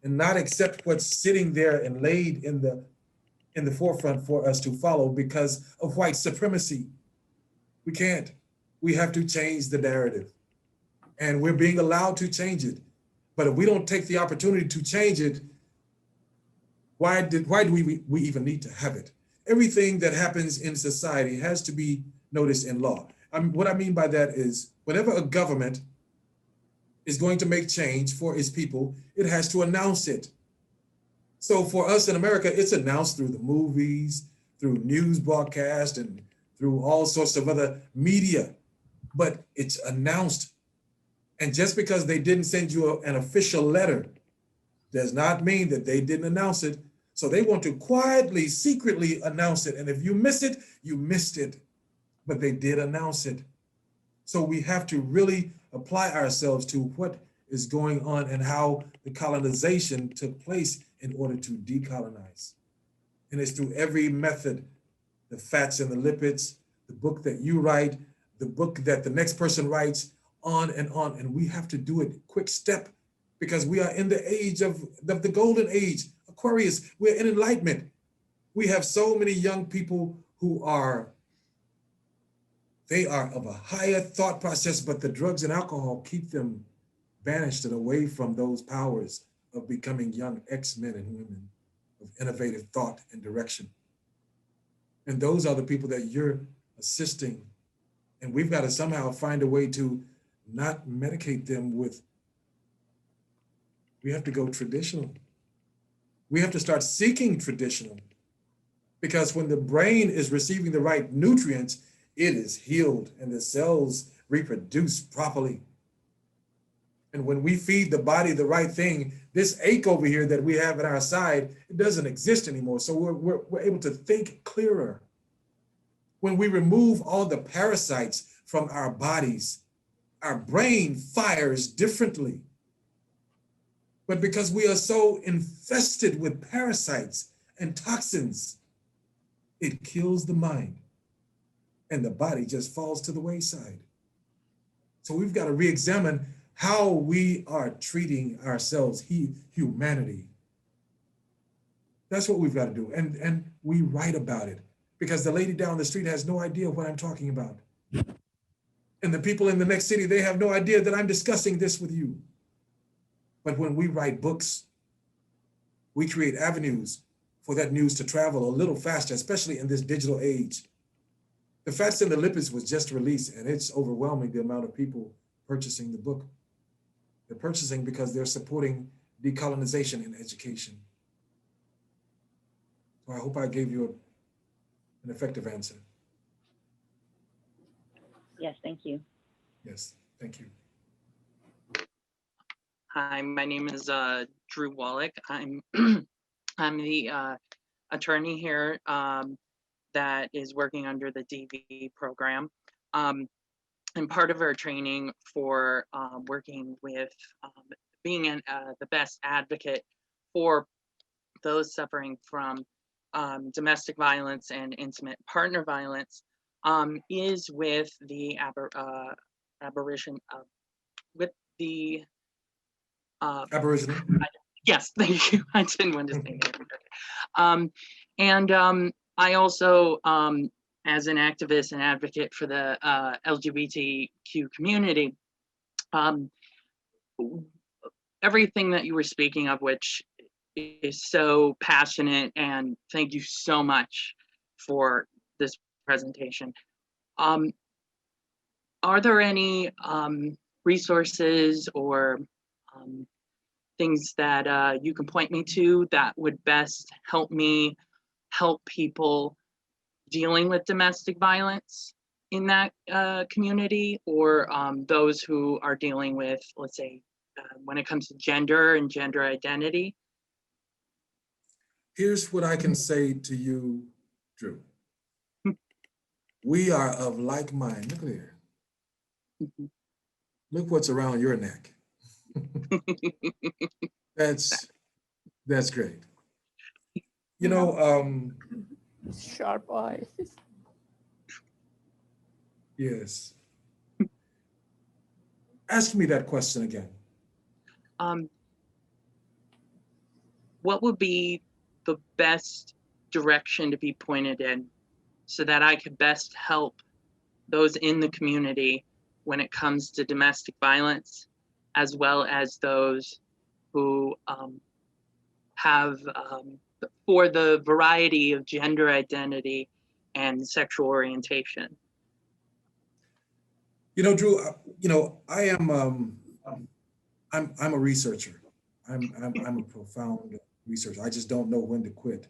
and not accept what's sitting there and laid in the forefront for us to follow because of white supremacy. We can't. We have to change the narrative, and we're being allowed to change it. But if we don't take the opportunity to change it, why do we even need to have it? Everything that happens in society has to be noticed in law. What I mean by that is whenever a government is going to make change for its people, it has to announce it. So for us in America, it's announced through the movies, through news broadcast, and through all sorts of other media, but it's announced. And just because they didn't send you an official letter does not mean that they didn't announce it. So they want to quietly, secretly announce it. And if you miss it, you missed it, but they did announce it. So we have to really apply ourselves to what is going on and how the colonization took place in order to decolonize. And it's through every method, the fats and the lipids, the book that you write, the book that the next person writes, on and on. And we have to do it quick step because we are in the age of the golden age, Aquarius, we're in enlightenment. We have so many young people who they are of a higher thought process, but the drugs and alcohol keep them banished and away from those powers of becoming young ex-men and women of innovative thought and direction. And those are the people that you're assisting. And we've got to somehow find a way to not medicate them with, we have to go traditional. We have to start seeking traditional, because when the brain is receiving the right nutrients, it is healed and the cells reproduce properly. And when we feed the body the right thing, this ache over here that we have at our side, it doesn't exist anymore. So we're able to think clearer. When we remove all the parasites from our bodies, our brain fires differently. But because we are so infested with parasites and toxins, it kills the mind and the body just falls to the wayside. So we've got to re-examine how we are treating ourselves, humanity. That's what we've got to do. And we write about it, because the lady down the street has no idea what I'm talking about. And the people in the next city, they have no idea that I'm discussing this with you. But when we write books, we create avenues for that news to travel a little faster, especially in this digital age. The Fats and the Lipids was just released, and it's overwhelming the amount of people purchasing the book. They're purchasing because they're supporting decolonization in education. So I hope I gave you an effective answer. Yes, thank you. Yes, thank you. Hi, my name is Drew Wallach. I'm I'm the attorney here that is working under the DV program. And part of our training for working with being the best advocate for those suffering from domestic violence and intimate partner violence is with the aberration of, with the Aboriginal. yes, thank you. I didn't want to say that. And I also, as an activist and advocate for the LGBTQ community, everything that you were speaking of, which is so passionate, and thank you so much for this presentation. Are there any resources or things that you can point me to that would best help me help people dealing with domestic violence in that community, or those who are dealing with, let's say, when it comes to gender and gender identity? Here's what I can say to you, Drew. We are of like mind. Look here. Look what's around your neck. That's great. You know, Sharp eyes. yes. Ask me that question again. What would be the best direction to be pointed in so that I could best help those in the community when it comes to domestic violence, as well as those who have, for the variety of gender identity and sexual orientation? You know, Drew, you know, I am, I'm a researcher. I'm a profound researcher. I just don't know when to quit.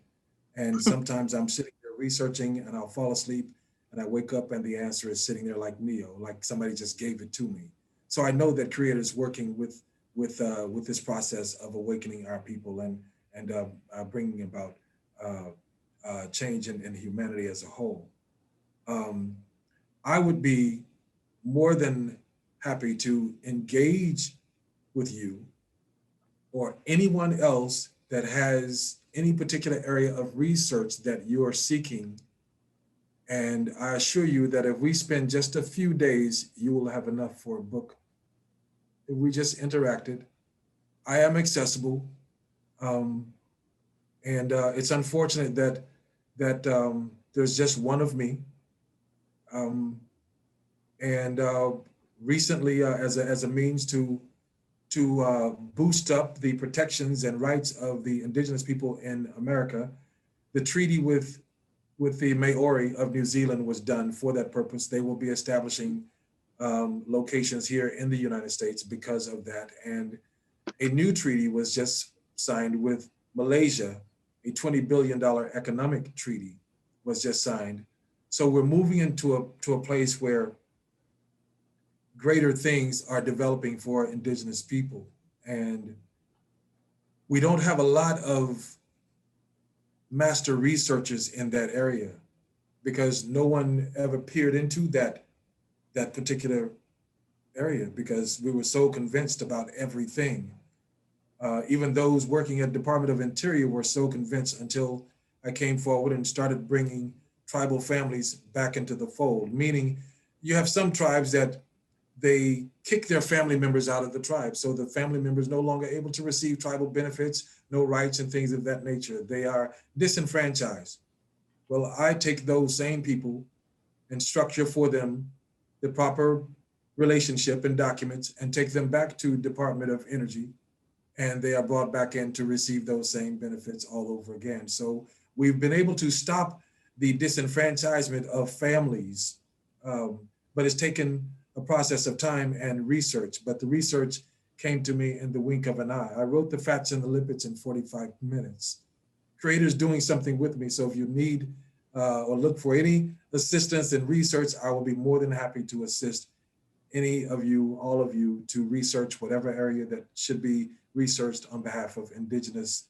And sometimes I'm sitting there researching and I'll fall asleep and I wake up and the answer is sitting there like Neo, like somebody just gave it to me. So I know that creators working with this process of awakening our people and bringing about change in humanity as a whole. I would be more than happy to engage with you or anyone else that has any particular area of research that you are seeking. And I assure you that if we spend just a few days, you will have enough for a book. If we just interacted, I am accessible. And it's unfortunate that there's just one of me. Recently, as a means to boost up the protections and rights of the indigenous people in America, the treaty with the Maori of New Zealand was done for that purpose. They will be establishing locations here in the United States because of that. And a new treaty was just signed with Malaysia. A $20 billion economic treaty was just signed. So we're moving into a place where greater things are developing for indigenous people. And we don't have a lot of master researchers in that area because no one ever peered into that particular area because we were so convinced about everything. Even those working at Department of Interior were so convinced until I came forward and started bringing tribal families back into the fold, meaning you have some tribes that they kick their family members out of the tribe. So the family members no longer able to receive tribal benefits, no rights and things of that nature. They are disenfranchised. Well, I take those same people and structure for them the proper relationship and documents and take them back to Department of Energy and they are brought back in to receive those same benefits all over again. So we've been able to stop the disenfranchisement of families, but it's taken a process of time and research, but the research came to me in the wink of an eye. I wrote the fats and the lipids in 45 minutes. Creator's doing something with me, so if you need or look for any assistance in research, I will be more than happy to assist any of you, all of you, to research whatever area that should be researched on behalf of indigenous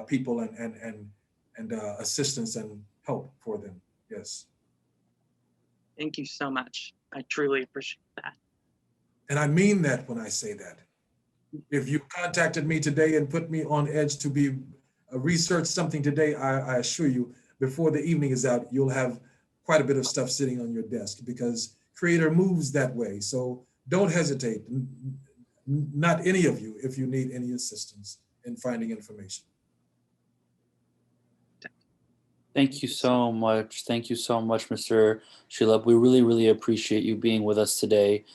people and assistance and help for them. Yes. Thank you so much. I truly appreciate that. And I mean that when I say that. If you contacted me today and put me on edge to be research something today, I assure you, before the evening is out, you'll have quite a bit of stuff sitting on your desk, because Creator moves that way. So don't hesitate, not any of you, if you need any assistance in finding information. Thank you so much. Thank you so much, Mr. Xelup. We really, really appreciate you being with us today.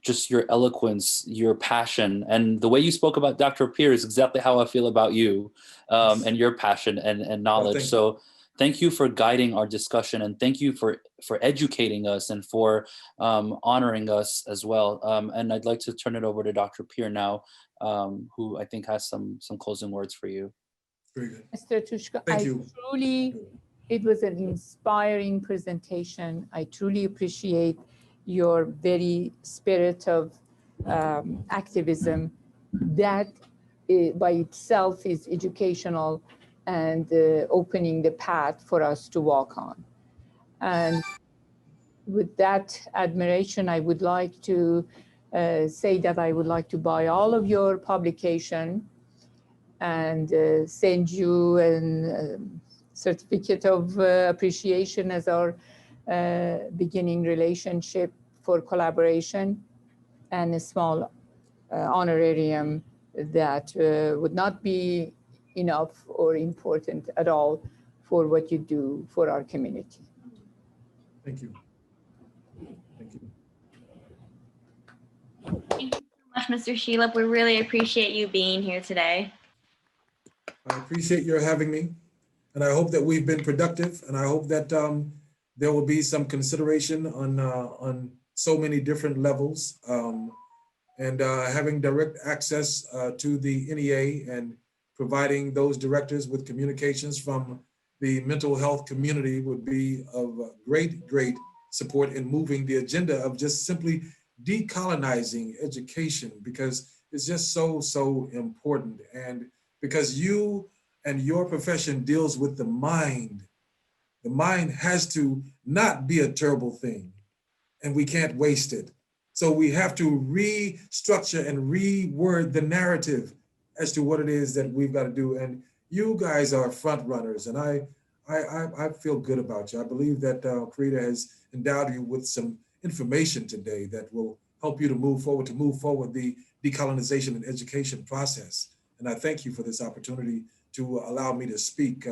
Just your eloquence, your passion, and the way you spoke about Dr. Peer is exactly how I feel about you, and your passion and knowledge. So thank you for guiding our discussion, and thank you for educating us and for honoring us as well. And I'd like to turn it over to Dr. Peer now, who I think has some closing words for you. Very good. Mr. Tushka, Thank you. It was an inspiring presentation. I truly appreciate your very spirit of activism that by itself is educational and opening the path for us to walk on. And with that admiration, I would like to say that I would like to buy all of your publication and send you a certificate of appreciation as our beginning relationship for collaboration, and a small honorarium that would not be enough or important at all for what you do for our community. Thank you. Thank you. Thank you so much, Mr. Xelup. We really appreciate you being here today. I appreciate your having me, and I hope that we've been productive, and I hope that there will be some consideration on so many different levels, and having direct access to the NEA and providing those directors with communications from the mental health community would be of great, great support in moving the agenda of just simply decolonizing education, because it's just so, so important. And because you and your profession deals with the mind has to not be a terrible thing, and we can't waste it. So we have to restructure and reword the narrative as to what it is that we've got to do. And you guys are front runners, and I feel good about you. I believe that Creator has endowed you with some information today that will help you to move forward the decolonization and education process. And I thank you for this opportunity to allow me to speak,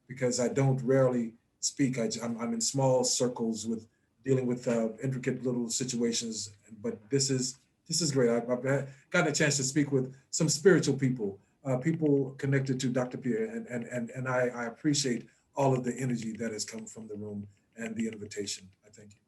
because I don't rarely speak. I'm in small circles with dealing with intricate little situations, but this is great. I've gotten a chance to speak with some spiritual people, people connected to Dr. Pierre, and I appreciate all of the energy that has come from the room and the invitation. I thank you.